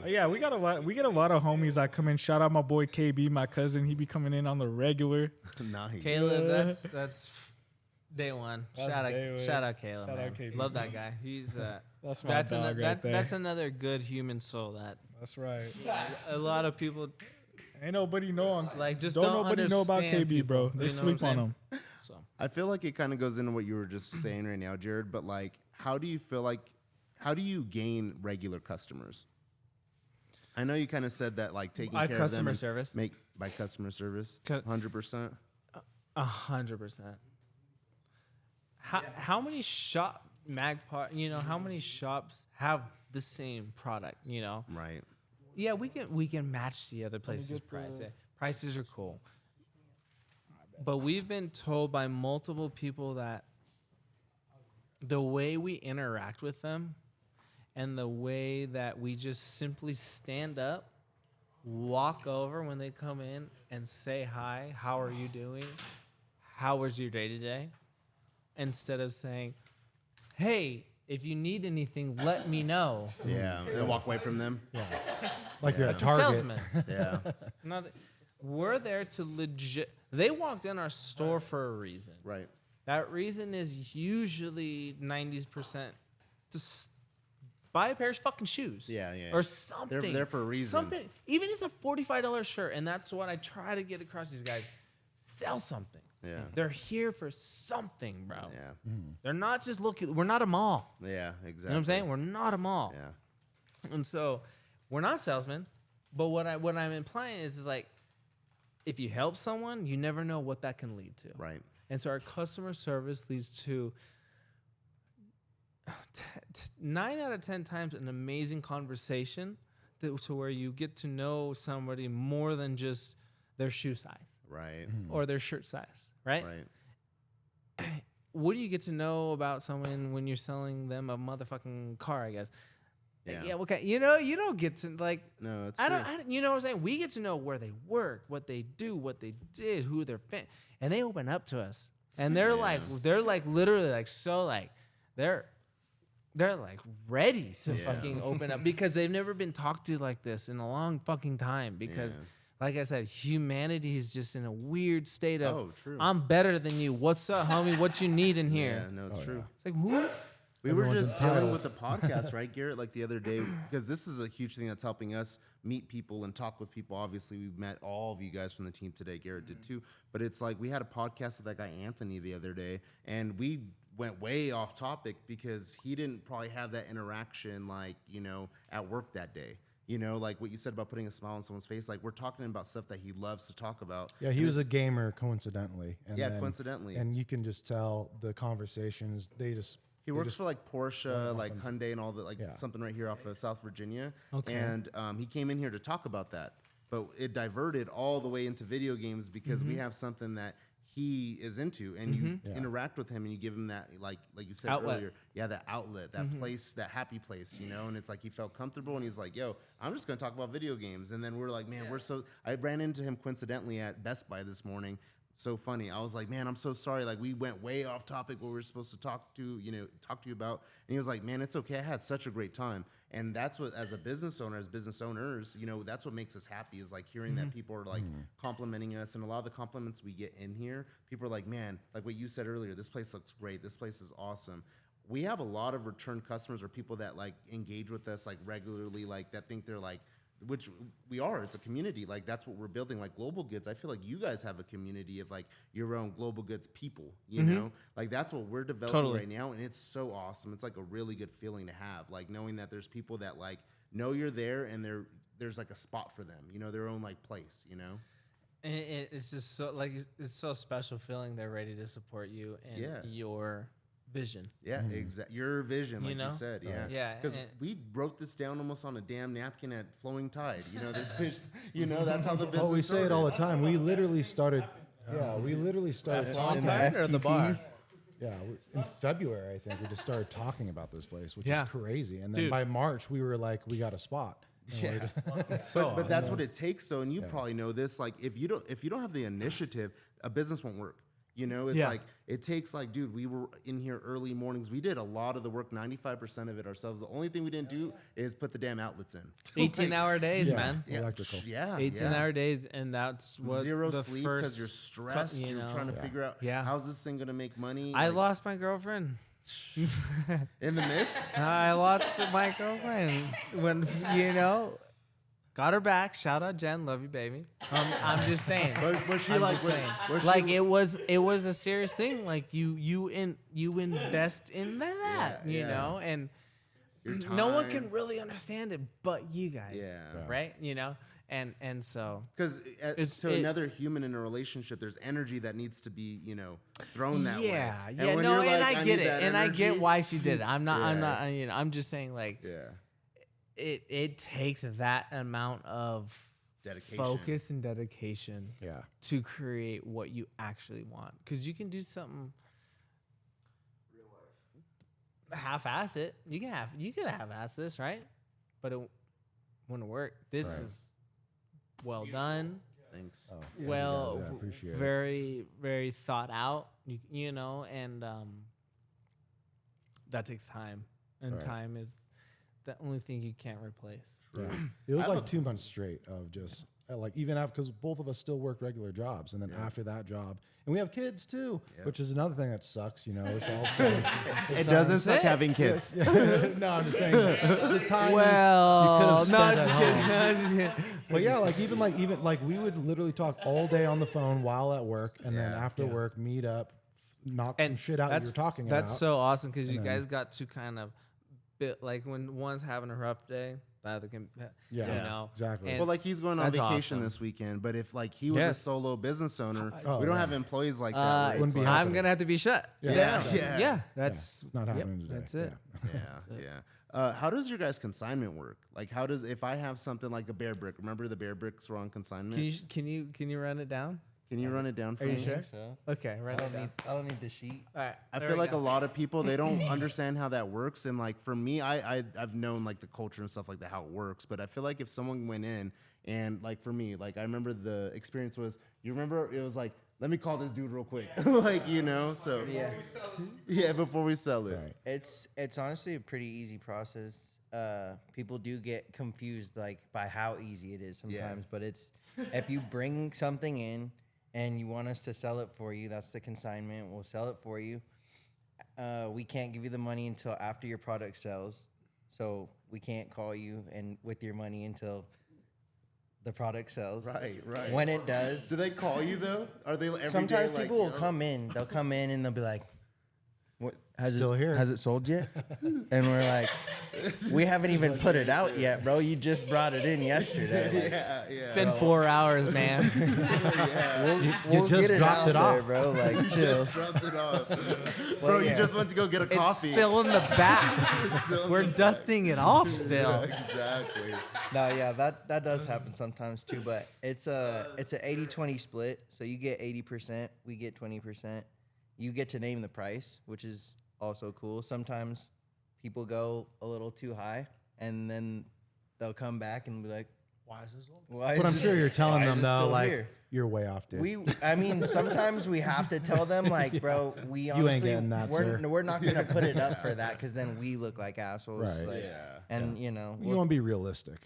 Yeah, we got a lot. We get a lot of homies that come in. Shout out my boy KB, my cousin. He be coming in on the regular. Nice. Caleb, that's day one. That's Shout day one. out Caleb. Shout man. out Caleb. Love that guy. He's That's my dog right there. that's another good human soul that That's right. a lot of people Ain't nobody know him. like just Don't don't nobody know about understand KB, bro. people, They you know sleep what I'm on him. saying? So I feel like it kind of goes into what you were just saying right now, Jared. But like, how do you gain regular customers? I know you kind of said that like taking By care of them customer and service. by customer service, Cu- 100%. 100%. How many Magpie? You know how many shops have the same product? You know. Right. Yeah, we can match the other places' price. Yeah, prices are cool. But we've been told by multiple people that the way we interact with them and the way that we just simply stand up, walk over when they come in and say hi, how are you doing? How was your day today? Instead of saying, hey, if you need anything, let me know. Yeah. And walk away from them. Like you're a It's a target. salesman. Yeah. We're there to legit. They walked in our store for a reason. Right. That reason is usually 90% to buy a pair of fucking shoes. Yeah, yeah. Or something. They're there for a reason. Something. Even if it's a $45 shirt, and that's what I try to get across these guys. Sell something. Yeah. They're here for something, bro. Yeah. They're not just looking. We're not a mall. Yeah. Exactly. You know what I'm saying? We're not a mall. Yeah. And so we're not salesmen, but what I'm implying is like, if you help someone, you never know what that can lead to. Right. And so our customer service leads to 9 out of 10 times an amazing conversation to where you get to know somebody more than just their shoe size Right. or their shirt size, right? What do you get to know about someone when you're selling them a motherfucking car, I guess? Yeah, okay. You don't get to, like, No, it's I true. don't, you know what I'm saying? We get to know where they work, what they do, what they did, who they're and they open up to us. And they're like literally like, so like, they're like ready to fucking open up because they've never been talked to like this in a long fucking time because like I said, humanity is just in a weird state of, true. I'm better than you. What's up, homie? What you need in here? Yeah, no, it's true. It's like, who? We Everyone's were just entitled. dealing with the podcast, right, Garrett, like the other day, because this is a huge thing that's helping us meet people and talk with people. Obviously, we met all of you guys from the team today. Garrett did too. But it's like we had a podcast with that guy, Anthony, the other day, and we went way off topic because he didn't probably have that interaction, like, at work that day. Like what you said about putting a smile on someone's face. Like, we're talking about stuff that he loves to talk about. Yeah, he was a gamer, coincidentally. And coincidentally. And you can just tell the conversations, He works for like Porsche, like Hyundai and all that, like something right here off of South Virginia. Okay. And he came in here to talk about that. But it diverted all the way into video games because we have something that he is into, and you interact with him and you give him that, like you said earlier. Yeah, that outlet, that place, that happy place, and it's like he felt comfortable and he's like, yo, I'm just going to talk about video games. And then we're like, man, I ran into him coincidentally at Best Buy this morning. So funny. I was like, man, I'm so sorry. Like, we went way off topic what we were supposed to talk to you about. And he was like, man, it's okay. I had such a great time. And that's what, as a business owner, as business owners, that's what makes us happy is like hearing that people are like complimenting us. And a lot of the compliments we get in here, people are like, man, like what you said earlier, this place looks great. This place is awesome. We have a lot of return customers or people that like engage with us like regularly, like that think they're like, which we are. It's a community. Like, that's what we're building. Like Global Goods, I feel like you guys have a community of like your own Global Goods people, you know? Like, that's what we're developing right now, and it's so awesome. It's like a really good feeling to have, like knowing that there's people that like know you're there and there's like a spot for them, their own like place, And it's just so like it's so special feeling they're ready to support you and your vision. Yeah, exactly. Your vision, like you said. Yeah. Yeah. Because we wrote this down almost on a damn napkin at Flowing Tide. This bitch, that's how the business Oh, we say it all the started. time. We literally started talking. Tide or the bar? Yeah, in February, I think we just started talking about this place, which Yeah. is crazy. And then Dude. by March, we were like, we got a spot. And Yeah. But that's what it takes, though, and you probably know this. Like, if you don't have the initiative, a business won't work. It's like it takes like, dude, we were in here early mornings. We did a lot of the work, 95% of it ourselves. The only thing we didn't do is put the damn outlets in. 18-hour days, man. electrical. Yeah. 18-hour days, and that's what Zero the sleep first because you're stressed. You're trying to figure out how's this thing gonna make money. I Like, lost my girlfriend. in the midst. I lost my girlfriend when got her back. Shout out Jen, love you, baby. I'm just saying. Was she I'm like? just Was, saying. was she, Like it was a serious thing. Like you invest in that, you know, and your no one time. can really understand it, but you guys, right? And so Because It's- to another human in a relationship, there's energy that needs to be, thrown that way. yeah, And yeah, when no, you're and like, I get need it, that and I get energy, why she did it. I'm not, Yeah. I'm just saying like Yeah. it takes that amount of Dedication. focus and dedication Yeah. to create what you actually want. Because you can do something half-ass it. You can half-ass this, right? But it wouldn't work. This Right. is well done. Thanks. Oh, Well, I appreciate it. very, very thought out. And that takes time, and Right. time is the only thing you can't replace. Yeah. It was like 2 months straight of just like even after, because both of us still work regular jobs, and then after that job, and we have kids too, which is another thing that sucks. It's all It doesn't suck having kids. no, I'm just saying the time Well, you could have no, spent just at kidding. home. No, just kidding. But yeah, like we would literally talk all day on the phone while at work, and then Yeah. after work meet up, knock some shit out that you're talking That's about. so awesome because you And then- guys got to kind of like when one's having a rough day, Yeah, you know, exactly. and Well, like he's going on that's vacation awesome. this weekend, but if like he was Yes. a solo business owner, Oh, we don't yeah. have employees like that. where Wouldn't it's be like- I'm happening. gonna have to be shut. Yeah, yeah. yeah. That's It's not happening today. That's it. yeah. How does your guys' consignment work? Like, how does if I have something like a bear brick? Remember the bear bricks were on consignment. Can you run it down? Can you run it down for Are me? you sure? So Okay, run it down. I don't need the sheet. All right. I there feel we like go. a lot of people they don't understand how that works, and like for me, I've known like the culture and stuff like that how it works, but I feel like if someone went in and like for me, like I remember the experience was you remember it was like let me call this dude real quick, like you know, so yeah, before we sell it. Right. It's honestly a pretty easy process. People do get confused like by how easy it is sometimes, but it's if you bring something in and you want us to sell it for you, that's the consignment. We'll sell it for you. We can't give you the money until after your product sells, so we can't call you and with your money until the product sells. Right. When it does, Do they call you though? Are they every sometimes day, like, people will yo? come in. They'll come in and they'll be like, "What? Still here. Has it sold yet?" And we're like, "We haven't even put it out yet, bro. You just brought it in yesterday." Like, Yeah. It's been 4 hours, man. we'll just get it dropped out it there, off. bro. Like, chill. Just dropped it off. Bro, yeah. you just went to go get a It's coffee. still in the back. Still in We're the back. dusting it off still. Exactly. No, yeah, that does happen sometimes too. But it's a 80-20 split. So you get 80%, we get 20%. You get to name the price, which is also cool. Sometimes people go a little too high, and then they'll come back and be like, Why is this old? "Why is But I'm this- sure you're telling why is them this though, still like here?" you're way off, dude. I mean, sometimes we have to tell them, like, bro, we honestly, getting that, sir. we're not gonna put it up for that because then we look like assholes. Right. Like, and you know, You want to be realistic.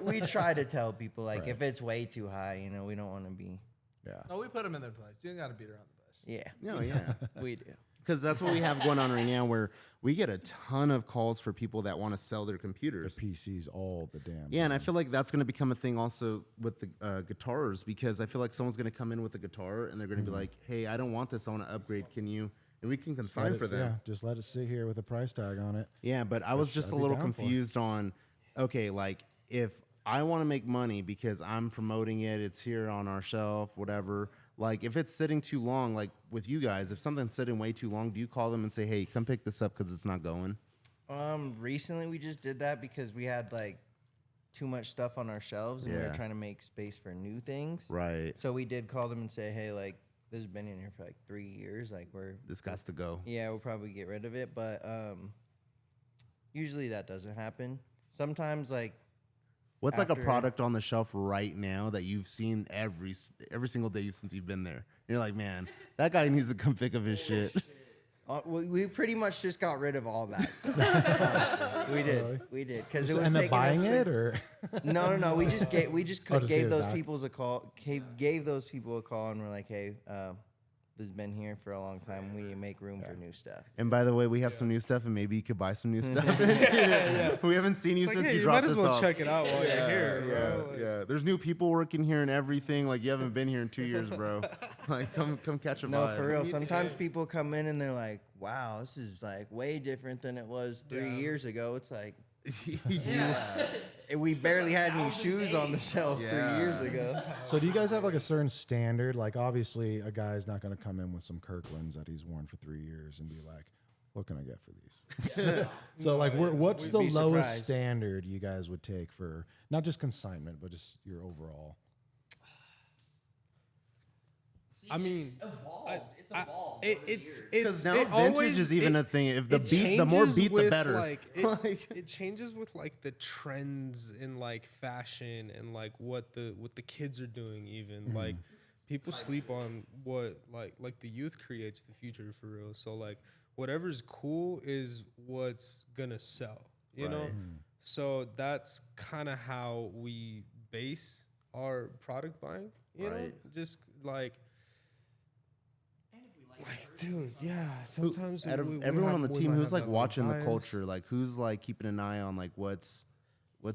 we try to tell people like if it's way too high, you know, we don't want to be. Yeah. No, we put them in their place. You got to beat around the bush. Yeah, No, yeah. we do. Because that's what we have going on right now, where we get a ton of calls for people that want to sell their computers. PCs all the damn. Yeah, and I feel like that's going to become a thing also with the guitars, because I feel like someone's going to come in with a guitar and they're going to be like, "Hey, I don't want this. I want to upgrade. Can you?" And we can consign for them. Yeah, just let it sit here with a price tag on it. Yeah, but I was just a gotta be little down for it. confused on, okay, like if I want to make money because I'm promoting it, it's here on our shelf, whatever. Like if it's sitting too long, like with you guys, if something's sitting way too long, do you call them and say, "Hey, come pick this up because it's not going"? Recently we just did that because we had like too much stuff on our shelves and we Yeah. were trying to make space for new things. Right. So we did call them and say, "Hey, like this has been in here for like 3 years. Like This has to go. yeah, we'll probably get rid of it." But usually that doesn't happen. Sometimes like What's like a after- product on the shelf right now that you've seen every single day since you've been there? You're like, "Man, that guy needs to come pick up his shit." we pretty much just got rid of all that stuff. Honestly. We did because it Just was end up taking buying up it, or No. We just gave just gave gave it those back. people a call. Gave those people a call and we're like, "Hey, this has been here for a long time. We need to make room for new stuff." And by the way, we have some new stuff, and maybe you could buy some new stuff. We haven't seen you It's like, since hey, you you dropped might as this well off. check it out while you're here, bro. Like, Yeah. There's new people working here and everything. Like you haven't been here in 2 years, bro. Like come catch a No, vibe. for real. Sometimes people come in and they're like, "Wow, this is like way different than it was 3 years ago." It's like we barely had any shoes on the shelf 3 years ago. so do you guys have like a certain standard? Like obviously, a guy's not going to come in with some Kirklands that he's worn for 3 years and be like, "What can I get for these?" So like, what's We'd the be lowest surprised. standard you guys would take for not just consignment, but just your overall? I mean, It's evolved. it's Because now it vintage always- is even it- a thing. If the it beat, the more changes beat, the with, better. Like, Like- it changes with like the trends in like fashion and like what the kids are doing. Even like people sleep on what like the youth creates the future for real. So like whatever's cool is what's gonna sell. You know. Right. So that's kind of how we base our product buying. You know, Right. just like. Like, dude, yeah. Sometimes Out of we everyone have- on the we team, might who's have like that little watching the bias. culture, like who's like keeping an eye on like what's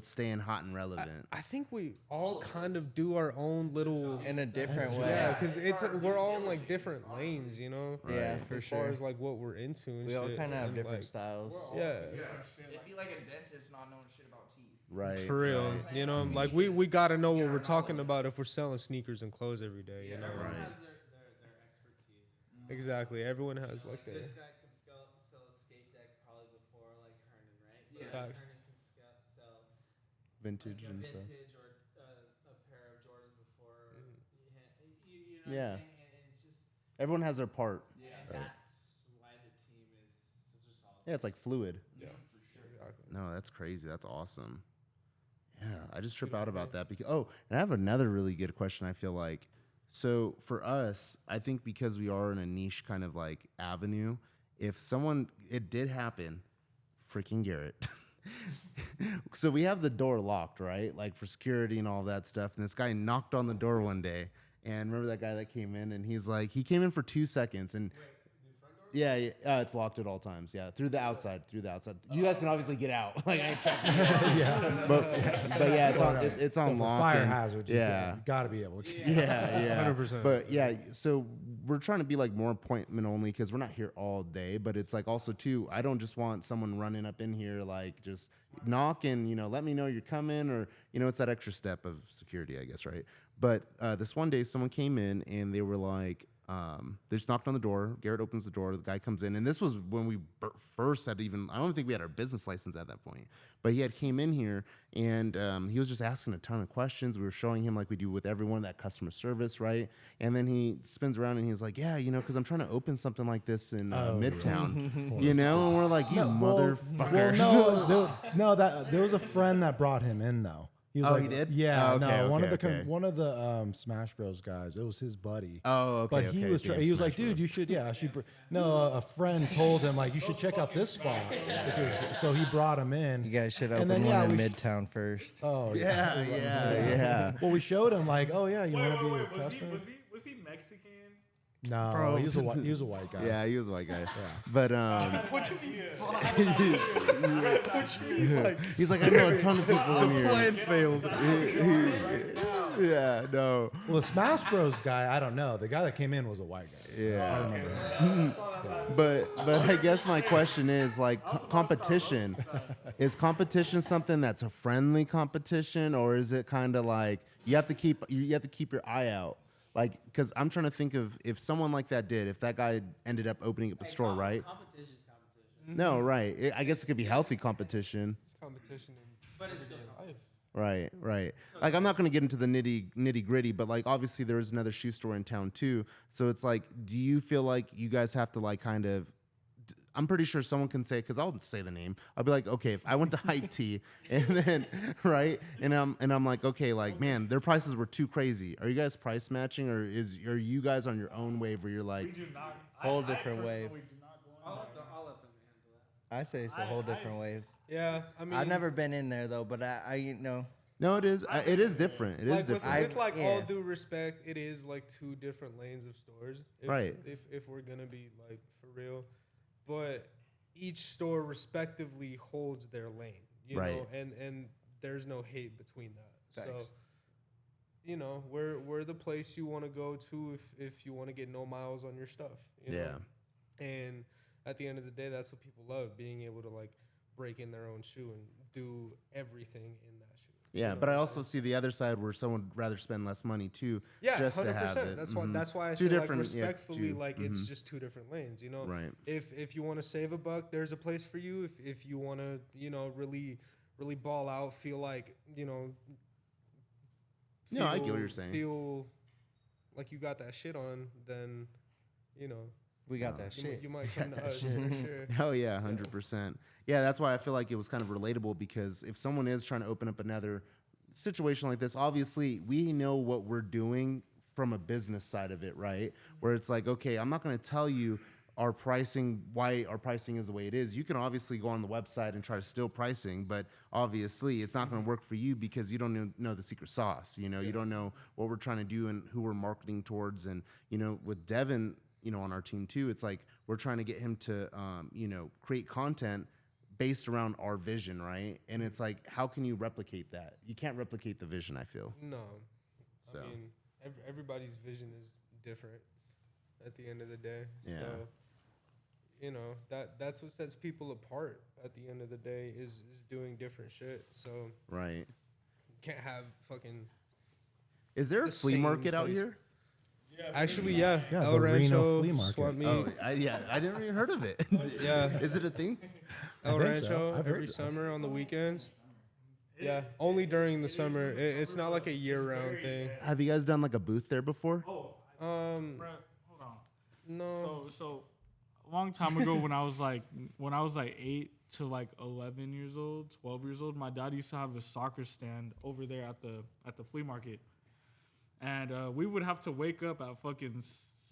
staying hot and relevant. I think we all kind of do our own little. In a different way. Yeah, because we're all in like different lanes, you know. Yeah, for as far sure. as like what we're into and We shit. all kind of have and, different like, styles. Yeah. It'd be like a dentist not knowing shit about teeth. Right. For real, right. you know, like we gotta know what we're talking about if we're selling sneakers and clothes every day, you know. Everyone Right. has their expertise. Exactly. Everyone has like their This guy could sell a skate deck probably before like Hernan, right? But Facts. Hernan can sell Vintage like a and stuff. vintage or a pair of Jordans before. You know Yeah. what I'm saying? And it's just Everyone has their part. and that's why the team is just all. Yeah, it's like fluid. yeah, for sure. Exactly. No, that's crazy. That's awesome. Yeah, I just trip out about that because and I have another really good question. I feel like so for us, I think because we are in a niche kind of like avenue, if someone it did happen, freaking Garrett. So we have the door locked, right? Like for security and all that stuff. And this guy knocked on the door one day, and remember that guy that came in, and he's like, he came in for 2 seconds, and yeah, it's locked at all times. Yeah, through the outside. You guys can obviously get out. Like I ain't checking you guys. Yeah. But yeah, it's on Well, for lock. fire and- hazard. Yeah. You got to be able to. Yeah. 100%. But yeah, so we're trying to be like more appointment only because we're not here all day. But it's like also too, I don't just want someone running up in here like just knock and let me know you're coming, or it's that extra step of security, I guess, right? But this one day, someone came in and they were like, they just knocked on the door. Garrett opens the door. The guy comes in, and this was when we first had I don't think we had our business license at that point, but he had came in here, and he was just asking a ton of questions. We were showing him like we do with everyone that customer service, right? And then he spins around and he's like, yeah, because I'm trying to open something like this in Midtown, and we're like, you motherfucker. There was a friend that brought him in though. He was he did? Yeah, Oh, okay, okay. one of the Smash Bros guys. It was his buddy. Oh, okay. But he was he was like, dude, you should a friend told him like you should check out this spot. So he brought him in. You guys should And open then, one in we- Midtown first. Oh Yeah. Well, we showed him like, oh yeah, you want to be a customer? Was he Mexican? No, Bro. he was a white guy. Yeah, he was a white guy. But What you mean? What you mean? Like he's like, I know a ton of people in here. plan failed. Yeah, no. Well, the Smash Bros guy, I don't know. The guy that came in was a white guy. I Yeah. remember. But I guess my question is like competition. Is competition something that's a friendly competition, or is it kind of like you have to keep your eye out? Like, because I'm trying to think of if someone like that if that guy ended up opening up a store, right? Competition's competition. No, right. I guess it could be healthy competition. It's competition in But it's still life. Right. Like, I'm not going to get into the nitty gritty, but like, obviously there is another shoe store in town too. So it's like, do you feel like you guys have to like kind of, I'm pretty sure someone can say, cause I'll say the name. I'll be like, okay, if I went to Hype Tea and then, right. And I'm like, okay, like, man, their prices were too crazy. Are you guys price matching, or are you guys on your own wave where you're like, Do not. Whole different wave. Do not go I'll let them handle that. I say it's a whole different wave. Yeah, I mean, I've never been in there though, but I no, it is different. It is like different. with like yeah. all due respect, it is like two different lanes of stores. Right. If we're gonna be like for real, but each store respectively holds their lane, you Right. know, and there's no hate between that. Facts. So, you know, we're the place you want to go to if you want to get no miles on your stuff. You know? And at the end of the day, that's what people love, being able to like break in their own shoe and do everything in that shoe. Yeah, You know but I what I'm also see the other side where someone would rather spend less money too, Yeah, just 100%. to have it. That's Mhm. that's why I Two say like different- yeah, respectfully, two- like it's just two different lanes. You know, Right. If you want to save a buck, there's a place for you. If you want to, really ball out, feel like No, I get what you're saying. Feel like you got that shit on, then we got that you, shit. you might come to us for sure. Oh yeah, 100%. Yeah, that's why I feel like it was kind of relatable, because if someone is trying to open up another situation like this, obviously we know what we're doing from a business side of it, right? Where it's like, okay, I'm not going to tell you why our pricing is the way it is. You can obviously go on the website and try to steal pricing, but obviously it's not going to work for you because you don't know the secret sauce. You don't know what we're trying to do and who we're marketing towards. And with Devin, on our team too, it's like we're trying to get him to create content based around our vision, right? And it's like, how can you replicate that? You can't replicate the vision, I feel. No, So. I mean everybody's vision is different at the end of the day. Yeah. So you know, that's what sets people apart at the end of the day is doing different shit. So Right. can't have fucking. Is there a The flea same market out place. here? Actually, yeah, Yeah, El the Reno Rancho flea market. swap meet. Oh, I never even heard of it. Yeah, Is it a thing? El think so. Rancho I've heard every so. summer on the weekends. Yeah, only during the summer. It's not like a year-round thing. Have you guys done like a booth there before? Oh, Um, Brett, hold on. no. So a long time ago, when I was like 8 to like 11 years old, 12 years old, my dad used to have a soccer stand over there at the flea market, and we would have to wake up at fucking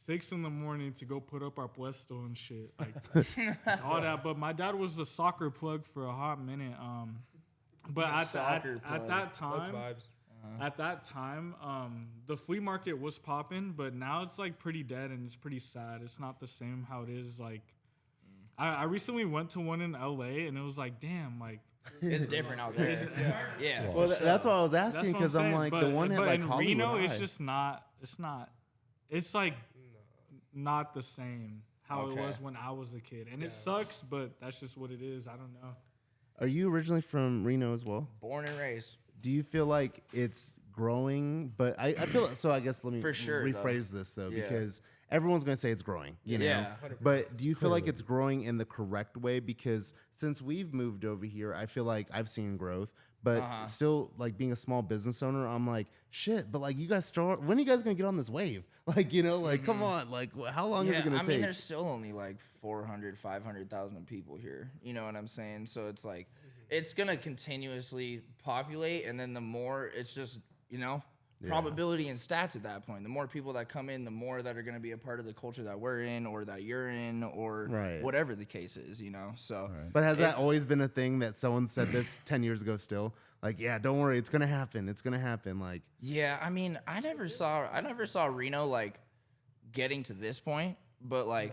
6 in the morning to go put up our puesto and shit, like all that. But my dad was the soccer plug for a hot minute. But at that That's time, vibes. at that time, the flea market was popping, but now it's like pretty dead and it's pretty sad. It's not the same how it is. Like, I recently went to one in LA and it was like, damn, like It's different out there. Yeah. Well, that's why I was that's asking what because I'm saying. like but, the one at but like in Hollywood Reno, High. it's just not. It's not. It's like not the same how Okay. it was when I was a kid, and it Yeah. sucks, but that's just what it is. I don't know. Are you originally from Reno as well? Born and raised. Do you feel like it's growing? But I feel so. I guess let me For sure, though. rephrase this though, Yeah. because everyone's going to say it's growing. You know. Yeah. But do you feel like it's growing in the correct way? Because since we've moved over here, I feel like I've seen growth. But still, like being a small business owner, I'm like, shit. But like, you guys start. When are you guys gonna get on this wave? Like, you know, like, come on. Like, how long is it gonna I take? mean, there's still only like 400, 500,000 people here. You know what I'm saying? So it's like, it's gonna continuously populate, and then the more, it's just, you know, probability and stats at that point. The more people that come in, the more that are gonna be a part of the culture that we're in, or that you're in, or Right. whatever the case is. You know, so. But has that It's- always been a thing that someone said this 10 years ago still? Like, yeah, don't worry, it's gonna happen. It's gonna happen. Like, Yeah, I mean, I never saw Reno like getting to this point, but like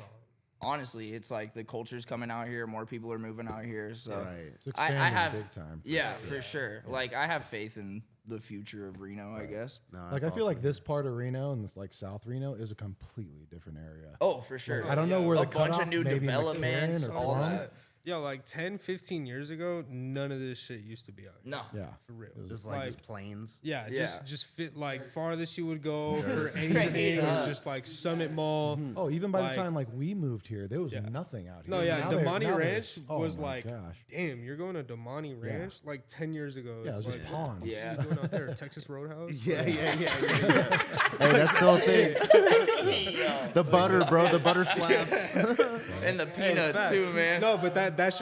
honestly, it's like the culture's coming out here, more people are moving out here, so right. It's expanding I have big time. yeah, for sure. Like I have faith in the future of Reno, I guess. No, Like I that's feel like awesome. this part of Reno and this like South Reno is a completely different area. Oh, for sure. I don't know where a the bunch cutoff, of new maybe developments, McCarran or all Plum. that. Yo, like 10, 15 years ago, none of this shit used to be out here. No. Yeah. For real. just like just planes. Yeah, Yeah. just fit like farthest you would go for Straight anything was up. just like Summit Mall. Oh, even by Like- the time like we moved here, there was Yeah. nothing out here. No, yeah, Now Damani now Ranch there's- oh was my like, gosh. damn, you're going to Damani Ranch like 10 years ago. Yeah, it was It's just like, ponds. what Yeah. are you doing out there? Texas Roadhouse? Yeah. Hey, that's still a thing. The butter, bro. The butter slaps. And the peanuts Facts. too, man. No, but that's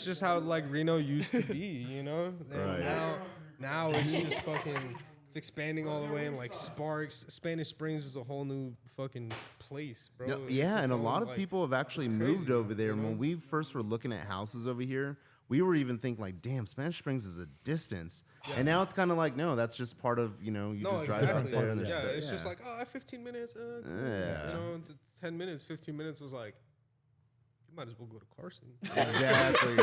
just how like Reno used to be, you know? And Right. now it's just fucking it's expanding all the way, and like Sparks, Spanish Springs is a whole new fucking place, bro. No, It's yeah, its and a own, lot of like- people have actually it's moved crazy, over there. you know? When we first were looking at houses over here, we were even thinking like, damn, Spanish Springs is a distance. And now it's kind of like, no, that's just part of, you know, you just drive out exactly. there and Yeah, there's Yeah, stuff. it's just like, oh, 15 minutes. Cool. Yeah. You know, 10 minutes, 15 minutes was like, you might as well go to Carson. exactly.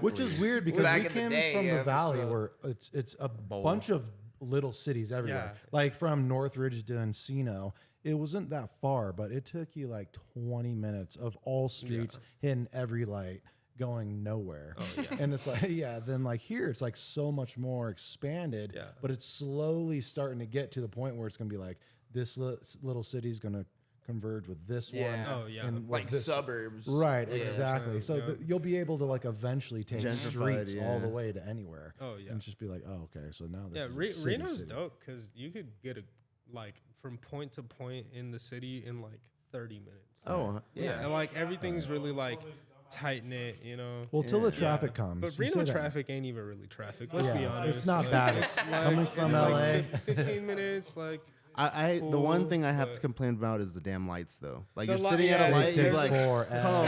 Which is weird because Back we in the came day, from yeah, the for valley sure. where it's a bunch of little cities everywhere. Yeah. Like from Northridge to Encino, it wasn't that far, but it took you like 20 minutes of all streets hitting every light, going nowhere. And it's like, yeah, then like here it's like so much more expanded, Yeah. but it's slowly starting to get to the point where it's gonna be like this little city's gonna converge with this Yeah. one. Oh, yeah. and with Like this- suburbs. Right, Yeah. exactly. So Yeah. you'll be able to like eventually take Gentrified, streets all the yeah. way to anywhere. Oh, yeah. and just be like, oh, okay, so now this Yeah, is a city, Reno's city. dope because you could get like from point to point in the city in like 30 minutes. Oh, yeah. And like everything's really like tight knit, you know. Well, till the Yeah. traffic comes. But you say Reno that. traffic ain't even really traffic. Let's be Yeah, honest. it's not Like, bad. it's like- Coming from it's LA. like 15 minutes, like The one cool, thing I have to but- complain about is the damn lights, though. Like The you're li- sitting at a yeah, light, it you're takes like, forever.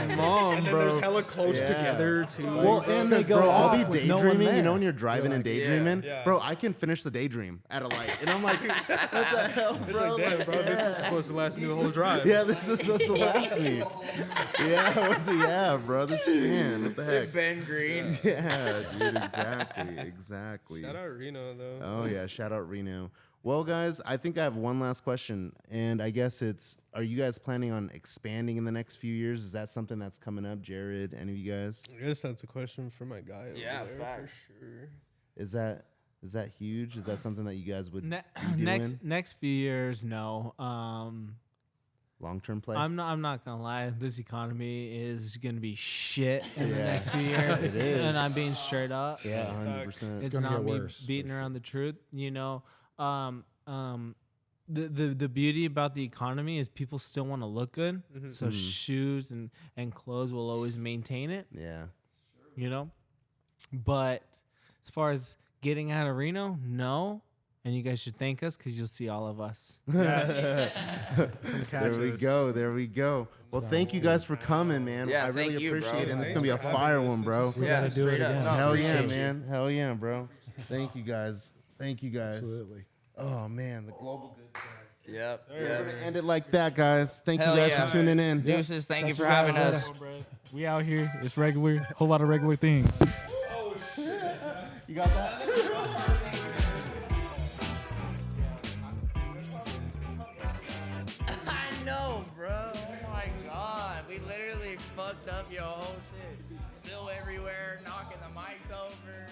come on, and then bro. there's hella close Yeah. together too. Well, and they go bro, I'll off be with no one daydreaming. You there. know when you're driving and daydreaming, yeah. bro. I can finish the daydream at a light, and I'm like, what the hell, it's bro? like, damn, bro, this is supposed to last me the whole drive. Yeah, this is supposed to last me. Yeah, bro. This man, what the heck? Ben Green. Yeah, dude. Exactly. Shout out Reno though. Oh yeah, shout out Reno. Well, guys, I think I have one last question, and I guess are you guys planning on expanding in the next few years? Is that something that's coming up, Jared? Any of you guys? I guess that's a question for my guy. Yeah, over there, facts. for sure. Is that huge? Is that something that you guys would be next few years, no. Long-term play? I'm not gonna lie. This economy is gonna be shit in the next few years. It is. And I'm being straight up. Yeah, 100%. It's gonna not get me worse, beating for around the truth. You know, the beauty about the economy is people still want to look good. So shoes and clothes will always maintain it. Yeah. You know, but as far as getting out of Reno, no. And you guys should thank us because you'll see all of us. There we go. Well, thank you guys for coming, man. Yeah, I really thank you, bro. appreciate it. And it's going to be a Thanks for fire having one, us. bro. This is Yeah, do it straight up. again. No, Hell yeah, appreciate you. man. Hell yeah, bro. Thank you guys. Absolutely. Oh, man. The global good guys. Yep. We're Yep. going to end it like that, guys. Thank Hell you guys yeah. for tuning in. Deuces, thank you for having us. We out here. It's regular. Whole lot of regular things. You got that? I know, bro. Oh my god. We literally fucked up your whole shit. Spill everywhere, knocking the mics over.